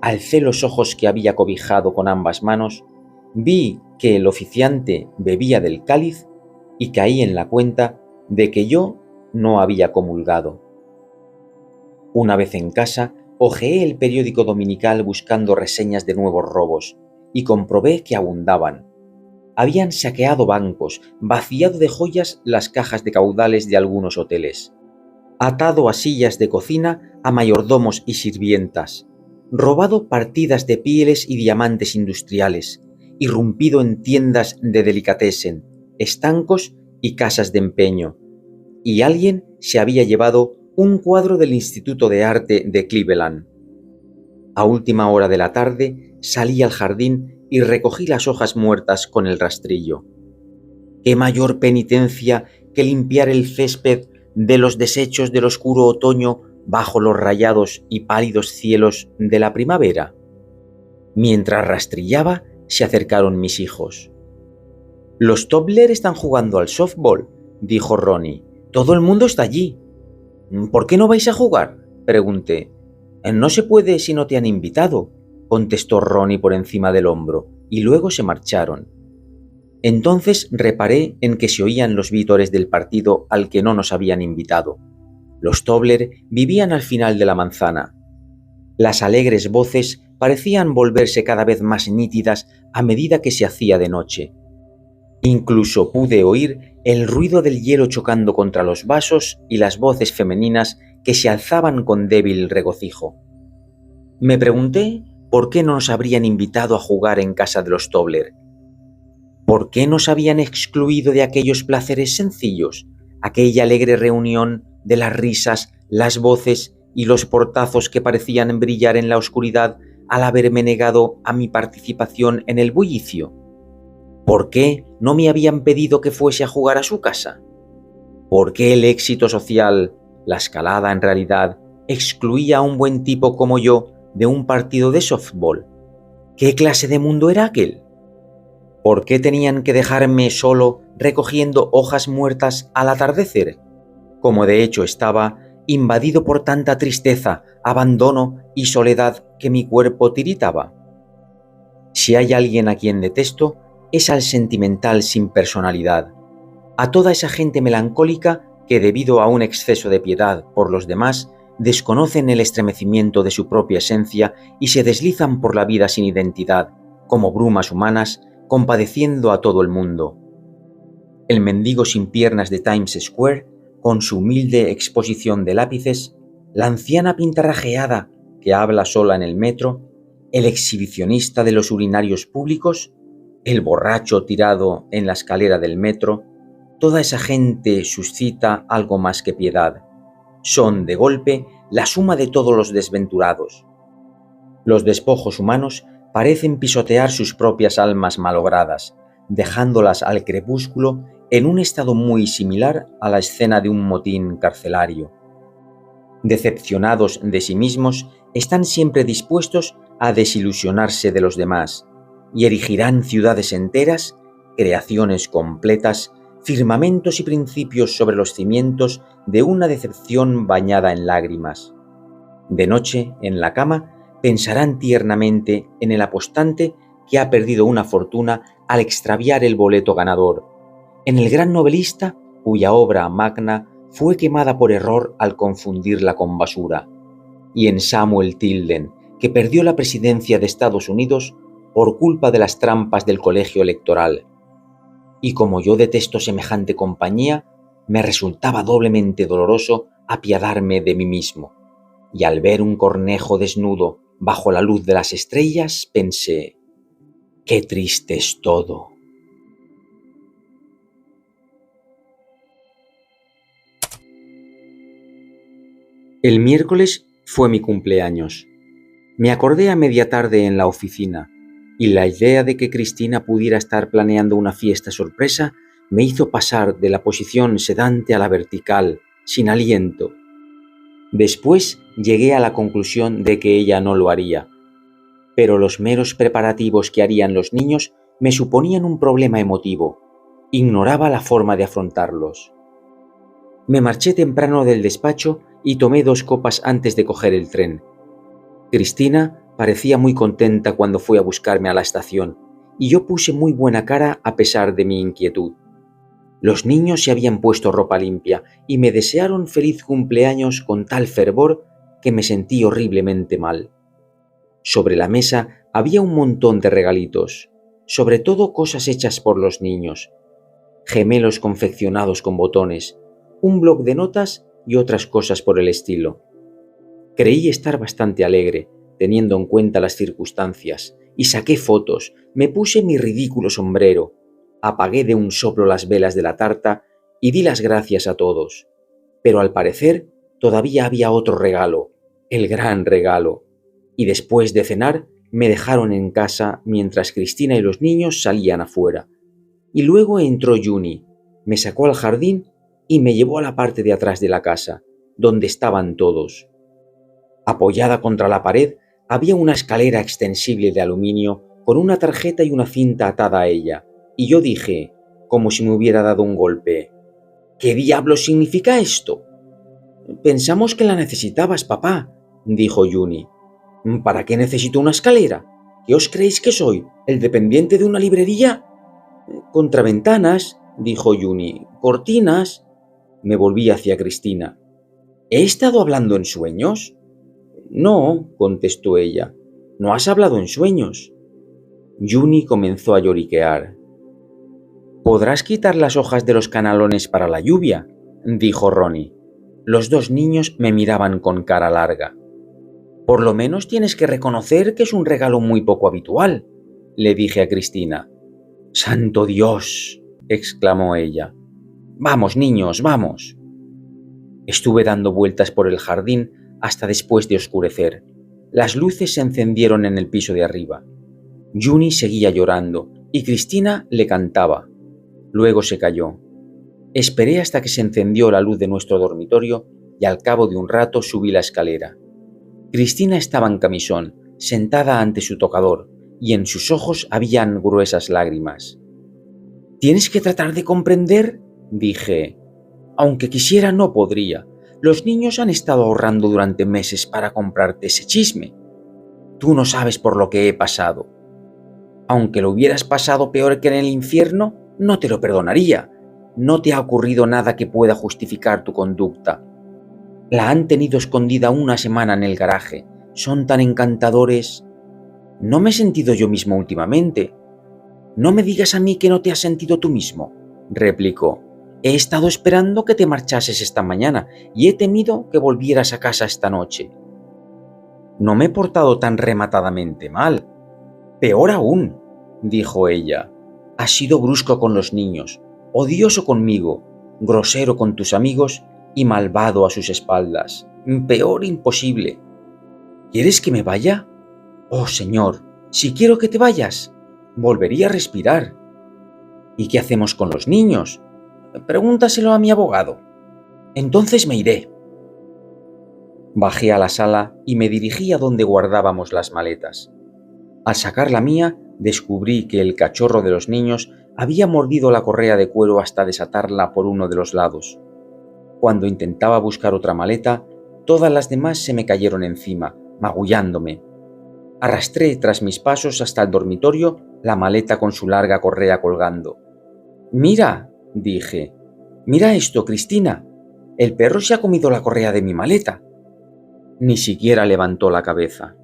alcé los ojos que había cobijado con ambas manos, vi que el oficiante bebía del cáliz y caí en la cuenta de que yo no había comulgado. Una vez en casa, hojeé el periódico dominical buscando reseñas de nuevos robos y comprobé que abundaban. Habían saqueado bancos, vaciado de joyas las cajas de caudales de algunos hoteles, atado a sillas de cocina a mayordomos y sirvientas, robado partidas de pieles y diamantes industriales, irrumpido en tiendas de delicatessen, estancos y casas de empeño, y alguien se había llevado un cuadro del Instituto de Arte de Cleveland. A última hora de la tarde salí al jardín y recogí las hojas muertas con el rastrillo. ¿Qué mayor penitencia que limpiar el césped de los desechos del oscuro otoño bajo los rayados y pálidos cielos de la primavera? Mientras rastrillaba, se acercaron mis hijos. «Los Tobler están jugando al softball», dijo Ronnie. «Todo el mundo está allí». «¿Por qué no vais a jugar?», pregunté. «No se puede si no te han invitado», contestó Ronnie por encima del hombro, y luego se marcharon. Entonces reparé en que se oían los vítores del partido al que no nos habían invitado. Los Tobler vivían al final de la manzana. Las alegres voces parecían volverse cada vez más nítidas a medida que se hacía de noche. Incluso pude oír el ruido del hielo chocando contra los vasos y las voces femeninas que se alzaban con débil regocijo. Me pregunté por qué no nos habrían invitado a jugar en casa de los Tobler. ¿Por qué nos habían excluido de aquellos placeres sencillos, aquella alegre reunión de las risas, las voces y los portazos que parecían brillar en la oscuridad al haberme negado a mi participación en el bullicio? ¿Por qué no me habían pedido que fuese a jugar a su casa? ¿Por qué el éxito social, la escalada en realidad, excluía a un buen tipo como yo de un partido de softball? ¿Qué clase de mundo era aquel? ¿Por qué tenían que dejarme solo recogiendo hojas muertas al atardecer? Como de hecho estaba, invadido por tanta tristeza, abandono y soledad que mi cuerpo tiritaba. Si hay alguien a quien detesto, es al sentimental sin personalidad, a toda esa gente melancólica que debido a un exceso de piedad por los demás, desconocen el estremecimiento de su propia esencia y se deslizan por la vida sin identidad, como brumas humanas, compadeciendo a todo el mundo. El mendigo sin piernas de Times Square, con su humilde exposición de lápices, la anciana pintarrajeada que habla sola en el metro, el exhibicionista de los urinarios públicos, el borracho tirado en la escalera del metro, toda esa gente suscita algo más que piedad. Son, de golpe, la suma de todos los desventurados. Los despojos humanos parecen pisotear sus propias almas malogradas, dejándolas al crepúsculo en un estado muy similar a la escena de un motín carcelario. Decepcionados de sí mismos, están siempre dispuestos a desilusionarse de los demás, y erigirán ciudades enteras, creaciones completas, firmamentos y principios sobre los cimientos de una decepción bañada en lágrimas. De noche, en la cama, pensarán tiernamente en el apostante que ha perdido una fortuna al extraviar el boleto ganador, en el gran novelista cuya obra magna fue quemada por error al confundirla con basura, y en Samuel Tilden, que perdió la presidencia de Estados Unidos por culpa de las trampas del colegio electoral. Y como yo detesto semejante compañía, me resultaba doblemente doloroso apiadarme de mí mismo. Y al ver un cornejo desnudo bajo la luz de las estrellas, pensé, qué triste es todo. El miércoles fue mi cumpleaños. Me acordé a media tarde en la oficina, y la idea de que Cristina pudiera estar planeando una fiesta sorpresa me hizo pasar de la posición sedante a la vertical, sin aliento. Después llegué a la conclusión de que ella no lo haría, pero los meros preparativos que harían los niños me suponían un problema emotivo. Ignoraba la forma de afrontarlos. Me marché temprano del despacho y tomé 2 copas antes de coger el tren. Cristina parecía muy contenta cuando fue a buscarme a la estación, y yo puse muy buena cara a pesar de mi inquietud. Los niños se habían puesto ropa limpia y me desearon feliz cumpleaños con tal fervor que me sentí horriblemente mal. Sobre la mesa había un montón de regalitos, sobre todo cosas hechas por los niños, gemelos confeccionados con botones, un bloc de notas y otras cosas por el estilo. Creí estar bastante alegre, teniendo en cuenta las circunstancias, y saqué fotos, me puse mi ridículo sombrero, apagué de un soplo las velas de la tarta y di las gracias a todos. Pero al parecer todavía había otro regalo, el gran regalo, y después de cenar me dejaron en casa mientras Cristina y los niños salían afuera. Y luego entró Juni, me sacó al jardín y me llevó a la parte de atrás de la casa, donde estaban todos. Apoyada contra la pared había una escalera extensible de aluminio con una tarjeta y una cinta atada a ella, y yo dije, como si me hubiera dado un golpe, ¿qué diablos significa esto? Pensamos que la necesitabas, papá, dijo Juni. ¿Para qué necesito una escalera? ¿Qué os creéis que soy, el dependiente de una librería? Contraventanas, dijo Juni, cortinas. Me volví hacia Cristina. ¿He estado hablando en sueños? No, contestó ella. no has hablado en sueños. Juni comenzó a lloriquear. «¿Podrás quitar las hojas de los canalones para la lluvia?», dijo Ronnie. Los dos niños me miraban con cara larga. «Por lo menos tienes que reconocer que es un regalo muy poco habitual», le dije a Cristina. «¡Santo Dios!», exclamó ella. «Vamos, niños, vamos». Estuve dando vueltas por el jardín hasta después de oscurecer. Las luces se encendieron en el piso de arriba. Juni seguía llorando y Cristina le cantaba. Luego se calló. Esperé hasta que se encendió la luz de nuestro dormitorio y al cabo de un rato subí la escalera. Cristina estaba en camisón, sentada ante su tocador, y en sus ojos habían gruesas lágrimas. «Tienes que tratar de comprender», dije. «Aunque quisiera, no podría. Los niños han estado ahorrando durante meses para comprarte ese chisme. Tú no sabes por lo que he pasado. Aunque lo hubieras pasado peor que en el infierno, no te lo perdonaría. No te ha ocurrido nada que pueda justificar tu conducta. La han tenido escondida una semana en el garaje. Son tan encantadores. No me he sentido yo mismo últimamente». «No me digas a mí que no te has sentido tú mismo», replicó. «He estado esperando que te marchases esta mañana y he temido que volvieras a casa esta noche». «No me he portado tan rematadamente mal». «Peor aún», dijo ella. «Has sido brusco con los niños, odioso conmigo, grosero con tus amigos y malvado a sus espaldas. Peor imposible». «¿Quieres que me vaya?». «Oh, señor, si quiero que te vayas, volvería a respirar». «¿Y qué hacemos con los niños?». «Pregúntaselo a mi abogado». «Entonces me iré». Bajé a la sala y me dirigí a donde guardábamos las maletas. Al sacar la mía, descubrí que el cachorro de los niños había mordido la correa de cuero hasta desatarla por uno de los lados. Cuando intentaba buscar otra maleta, todas las demás se me cayeron encima, magullándome. Arrastré tras mis pasos hasta el dormitorio la maleta con su larga correa colgando. «Mira», dije. «Mira esto, Cristina. El perro se ha comido la correa de mi maleta». Ni siquiera levantó la cabeza.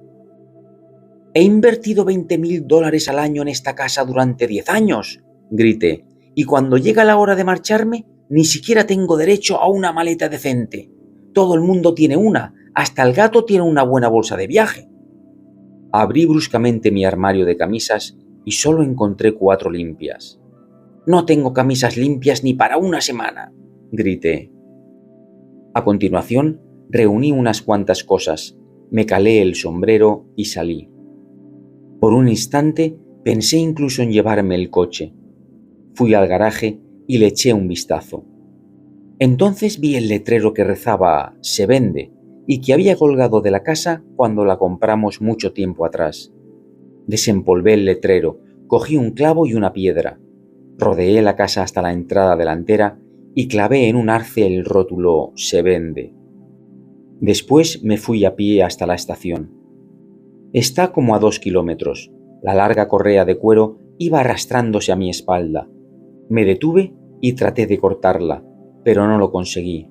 «He invertido $20.000 al año en esta casa durante 10 años», grité, «y cuando llega la hora de marcharme, ni siquiera tengo derecho a una maleta decente. Todo el mundo tiene una, hasta el gato tiene una buena bolsa de viaje». Abrí bruscamente mi armario de camisas y solo encontré 4 limpias. «No tengo camisas limpias ni para una semana», grité. A continuación, reuní unas cuantas cosas, me calé el sombrero y salí. Por un instante pensé incluso en llevarme el coche. Fui al garaje y le eché un vistazo. Entonces vi el letrero que rezaba «Se vende» y que había colgado de la casa cuando la compramos mucho tiempo atrás. Desempolvé el letrero, cogí un clavo y una piedra. Rodeé la casa hasta la entrada delantera y clavé en un arce el rótulo «Se vende». Después me fui a pie hasta la estación. Está como a 2 kilómetros. La larga correa de cuero iba arrastrándose a mi espalda. Me detuve y traté de cortarla, pero no lo conseguí.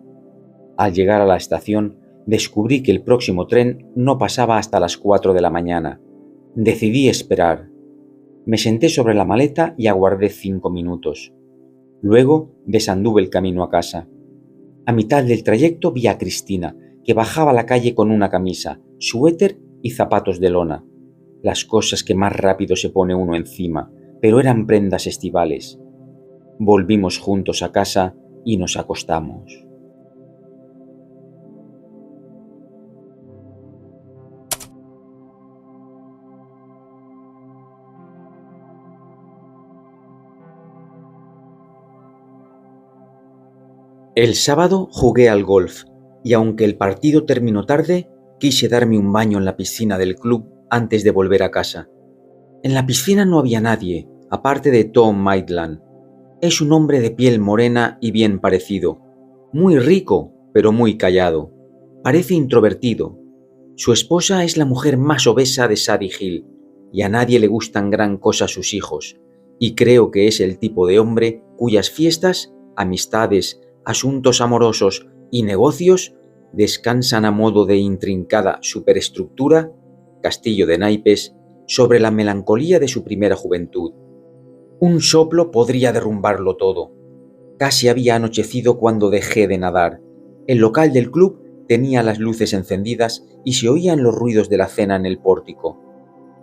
Al llegar a la estación, descubrí que el próximo tren no pasaba hasta las 4 de la mañana. Decidí esperar. Me senté sobre la maleta y aguardé 5 minutos. Luego desanduve el camino a casa. A mitad del trayecto vi a Cristina, que bajaba la calle con una camisa, suéter y zapatos de lona. Las cosas que más rápido se pone uno encima, pero eran prendas estivales. Volvimos juntos a casa y nos acostamos. El sábado jugué al golf y aunque el partido terminó tarde, quise darme un baño en la piscina del club antes de volver a casa. En la piscina no había nadie, aparte de Tom Maitland. Es un hombre de piel morena y bien parecido. Muy rico, pero muy callado. Parece introvertido. Su esposa es la mujer más obesa de Sadie Hill y a nadie le gustan gran cosa sus hijos. Y creo que es el tipo de hombre cuyas fiestas, amistades, asuntos amorosos y negocios descansan a modo de intrincada superestructura castillo de naipes, sobre la melancolía de su primera juventud. Un soplo podría derrumbarlo todo. Casi había anochecido cuando dejé de nadar. El local del club tenía las luces encendidas y se oían los ruidos de la cena en el pórtico.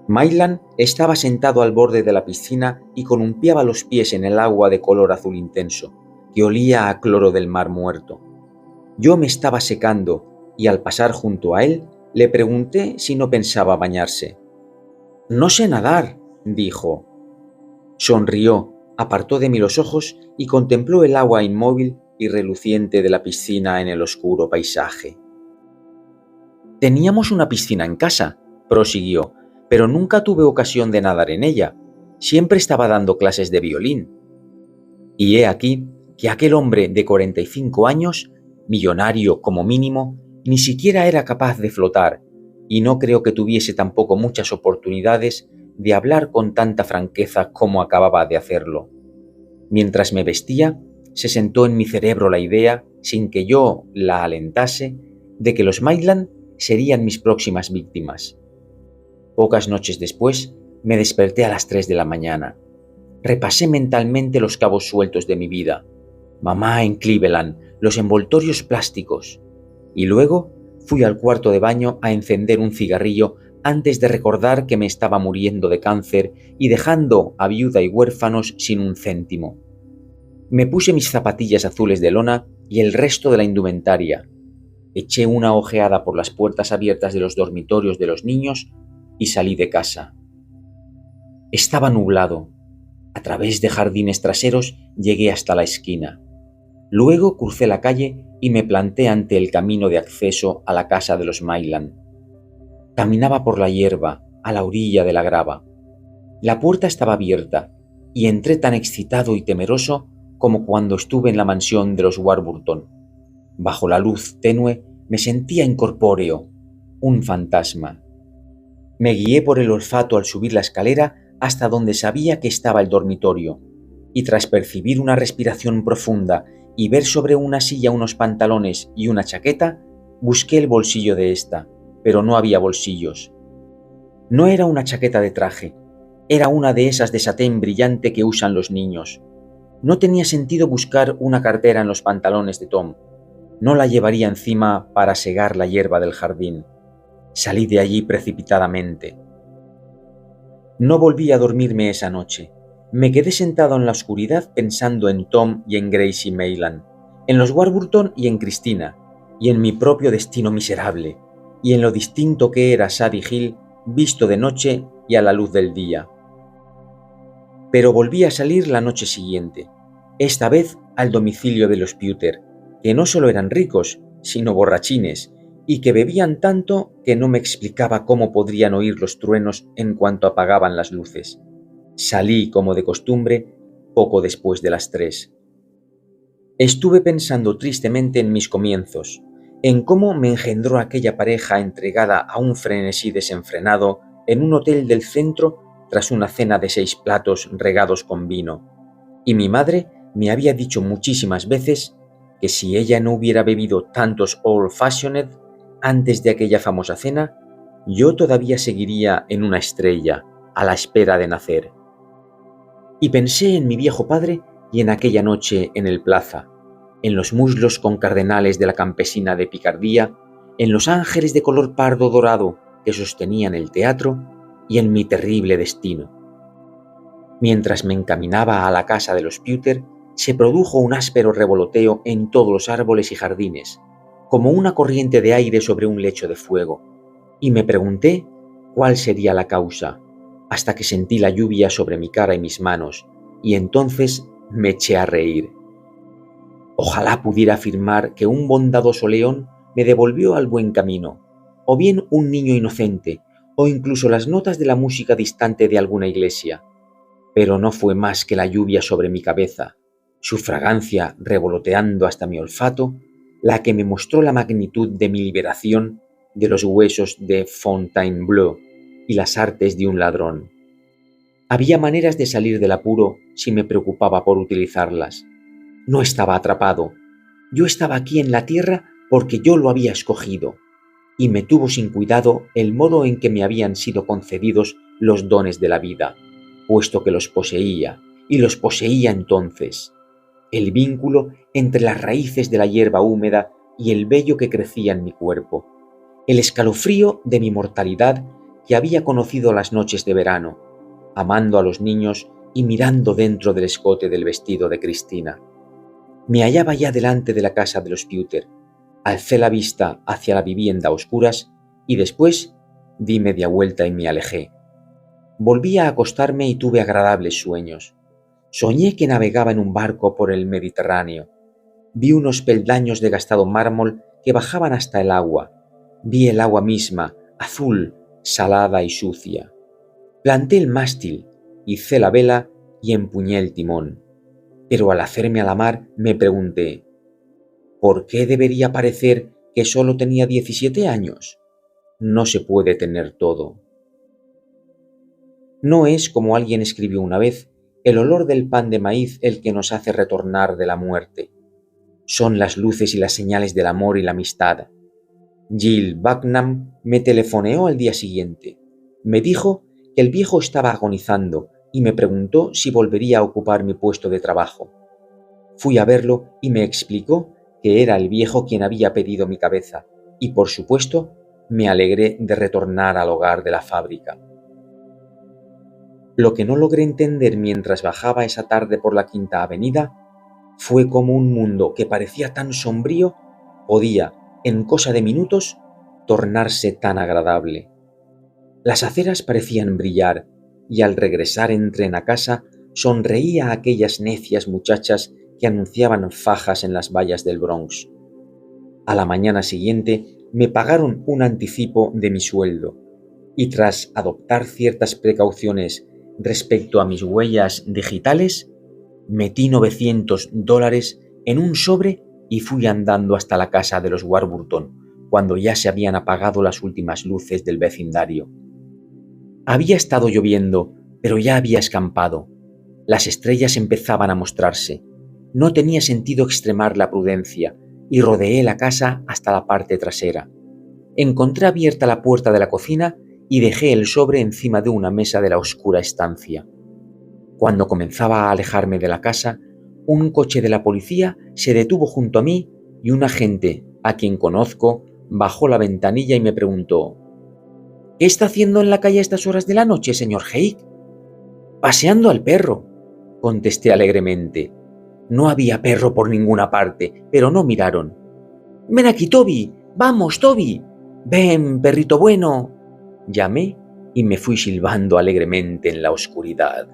Maitland estaba sentado al borde de la piscina y columpiaba los pies en el agua de color azul intenso, que olía a cloro del mar muerto. Yo me estaba secando y al pasar junto a él le pregunté si no pensaba bañarse. «No sé nadar», dijo. Sonrió, apartó de mí los ojos y contempló el agua inmóvil y reluciente de la piscina en el oscuro paisaje. «Teníamos una piscina en casa», prosiguió, «pero nunca tuve ocasión de nadar en ella. Siempre estaba dando clases de violín». Y he aquí que aquel hombre de 45 años, millonario como mínimo, ni siquiera era capaz de flotar, y no creo que tuviese tampoco muchas oportunidades de hablar con tanta franqueza como acababa de hacerlo. Mientras me vestía, se sentó en mi cerebro la idea, sin que yo la alentase, de que los Maitland serían mis próximas víctimas. Pocas noches después, me desperté a las 3 de la mañana. Repasé mentalmente los cabos sueltos de mi vida. Mamá en Cleveland, los envoltorios plásticos. Y luego fui al cuarto de baño a encender un cigarrillo antes de recordar que me estaba muriendo de cáncer y dejando a viuda y huérfanos sin un céntimo. Me puse mis zapatillas azules de lona y el resto de la indumentaria. Eché una ojeada por las puertas abiertas de los dormitorios de los niños y salí de casa. Estaba nublado. A través de jardines traseros llegué hasta la esquina. Luego crucé la calle y me planté ante el camino de acceso a la casa de los Maitland. Caminaba por la hierba, a la orilla de la grava. La puerta estaba abierta y entré tan excitado y temeroso como cuando estuve en la mansión de los Warburton. Bajo la luz tenue me sentía incorpóreo, un fantasma. Me guié por el olfato al subir la escalera hasta donde sabía que estaba el dormitorio, y tras percibir una respiración profunda y ver sobre una silla unos pantalones y una chaqueta, busqué el bolsillo de esta, pero no había bolsillos. No era una chaqueta de traje, era una de esas de satén brillante que usan los niños. No tenía sentido buscar una cartera en los pantalones de Tom. No la llevaría encima para segar la hierba del jardín. Salí de allí precipitadamente. No volví a dormirme esa noche. Me quedé sentado en la oscuridad pensando en Tom y en Gracie Maitland, en los Warburton y en Cristina, y en mi propio destino miserable, y en lo distinto que era Sadie Hill visto de noche y a la luz del día. Pero volví a salir la noche siguiente, esta vez al domicilio de los Pewter, que no solo eran ricos, sino borrachines, y que bebían tanto que no me explicaba cómo podrían oír los truenos en cuanto apagaban las luces. Salí, como de costumbre, poco después de las 3. Estuve pensando tristemente en mis comienzos, en cómo me engendró aquella pareja entregada a un frenesí desenfrenado en un hotel del centro tras una cena de 6 platos regados con vino. Y mi madre me había dicho muchísimas veces que si ella no hubiera bebido tantos Old Fashioned antes de aquella famosa cena, yo todavía seguiría en una estrella, a la espera de nacer. Y pensé en mi viejo padre y en aquella noche en el Plaza, en los muslos con cardenales de la campesina de Picardía, en los ángeles de color pardo dorado que sostenían el teatro y en mi terrible destino. Mientras me encaminaba a la casa de los Pewter, se produjo un áspero revoloteo en todos los árboles y jardines, como una corriente de aire sobre un lecho de fuego, y me pregunté cuál sería la causa, hasta que sentí la lluvia sobre mi cara y mis manos, y entonces me eché a reír. Ojalá pudiera afirmar que un bondadoso león me devolvió al buen camino, o bien un niño inocente, o incluso las notas de la música distante de alguna iglesia, pero no fue más que la lluvia sobre mi cabeza, su fragancia revoloteando hasta mi olfato, la que me mostró la magnitud de mi liberación de los huesos de Fontainebleau y las artes de un ladrón. Había maneras de salir del apuro si me preocupaba por utilizarlas. No estaba atrapado. Yo estaba aquí en la tierra porque yo lo había escogido. y me tuvo sin cuidado el modo en que me habían sido concedidos los dones de la vida, puesto que los poseía, y los poseía entonces. El vínculo entre las raíces de la hierba húmeda y el vello que crecía en mi cuerpo, el escalofrío de mi mortalidad que había conocido las noches de verano, amando a los niños y mirando dentro del escote del vestido de Cristina. Me hallaba ya delante de la casa de los Pewter, alcé la vista hacia la vivienda a oscuras y después di media vuelta y me alejé. Volví a acostarme y tuve agradables sueños. Soñé que navegaba en un barco por el Mediterráneo. Vi unos peldaños de gastado mármol que bajaban hasta el agua. Vi el agua misma, azul, salada y sucia. Planté el mástil, hicé la vela y empuñé el timón. Pero al hacerme a la mar me pregunté, ¿por qué debería parecer que solo tenía 17 años? No se puede tener todo. No es, como alguien escribió una vez, el olor del pan de maíz el que nos hace retornar de la muerte. Son las luces y las señales del amor y la amistad. Jill Bucknam me telefoneó al día siguiente. Me dijo que el viejo estaba agonizando y me preguntó si volvería a ocupar mi puesto de trabajo. Fui a verlo y me explicó que era el viejo quien había pedido mi cabeza y, por supuesto, me alegré de retornar al hogar de la fábrica. Lo que no logré entender mientras bajaba esa tarde por la Quinta Avenida fue cómo un mundo que parecía tan sombrío podía, en cosa de minutos, tornarse tan agradable. Las aceras parecían brillar y al regresar en tren a casa sonreía a aquellas necias muchachas que anunciaban fajas en las vallas del Bronx. A la mañana siguiente me pagaron un anticipo de mi sueldo y tras adoptar ciertas precauciones respecto a mis huellas digitales, metí $900 en un sobre y fui andando hasta la casa de los Warburton cuando ya se habían apagado las últimas luces del vecindario. Había estado lloviendo, pero ya había escampado. Las estrellas empezaban a mostrarse. No tenía sentido extremar la prudencia y rodeé la casa hasta la parte trasera. Encontré abierta la puerta de la cocina y dejé el sobre encima de una mesa de la oscura estancia. Cuando comenzaba a alejarme de la casa, un coche de la policía se detuvo junto a mí y un agente, a quien conozco, bajó la ventanilla y me preguntó: «¿Qué está haciendo en la calle a estas horas de la noche, señor Hake?» «Paseando al perro», contesté alegremente. No había perro por ninguna parte, pero no miraron. «Ven aquí, Toby. Vamos, Toby. Ven, perrito bueno», llamé y me fui silbando alegremente en la oscuridad.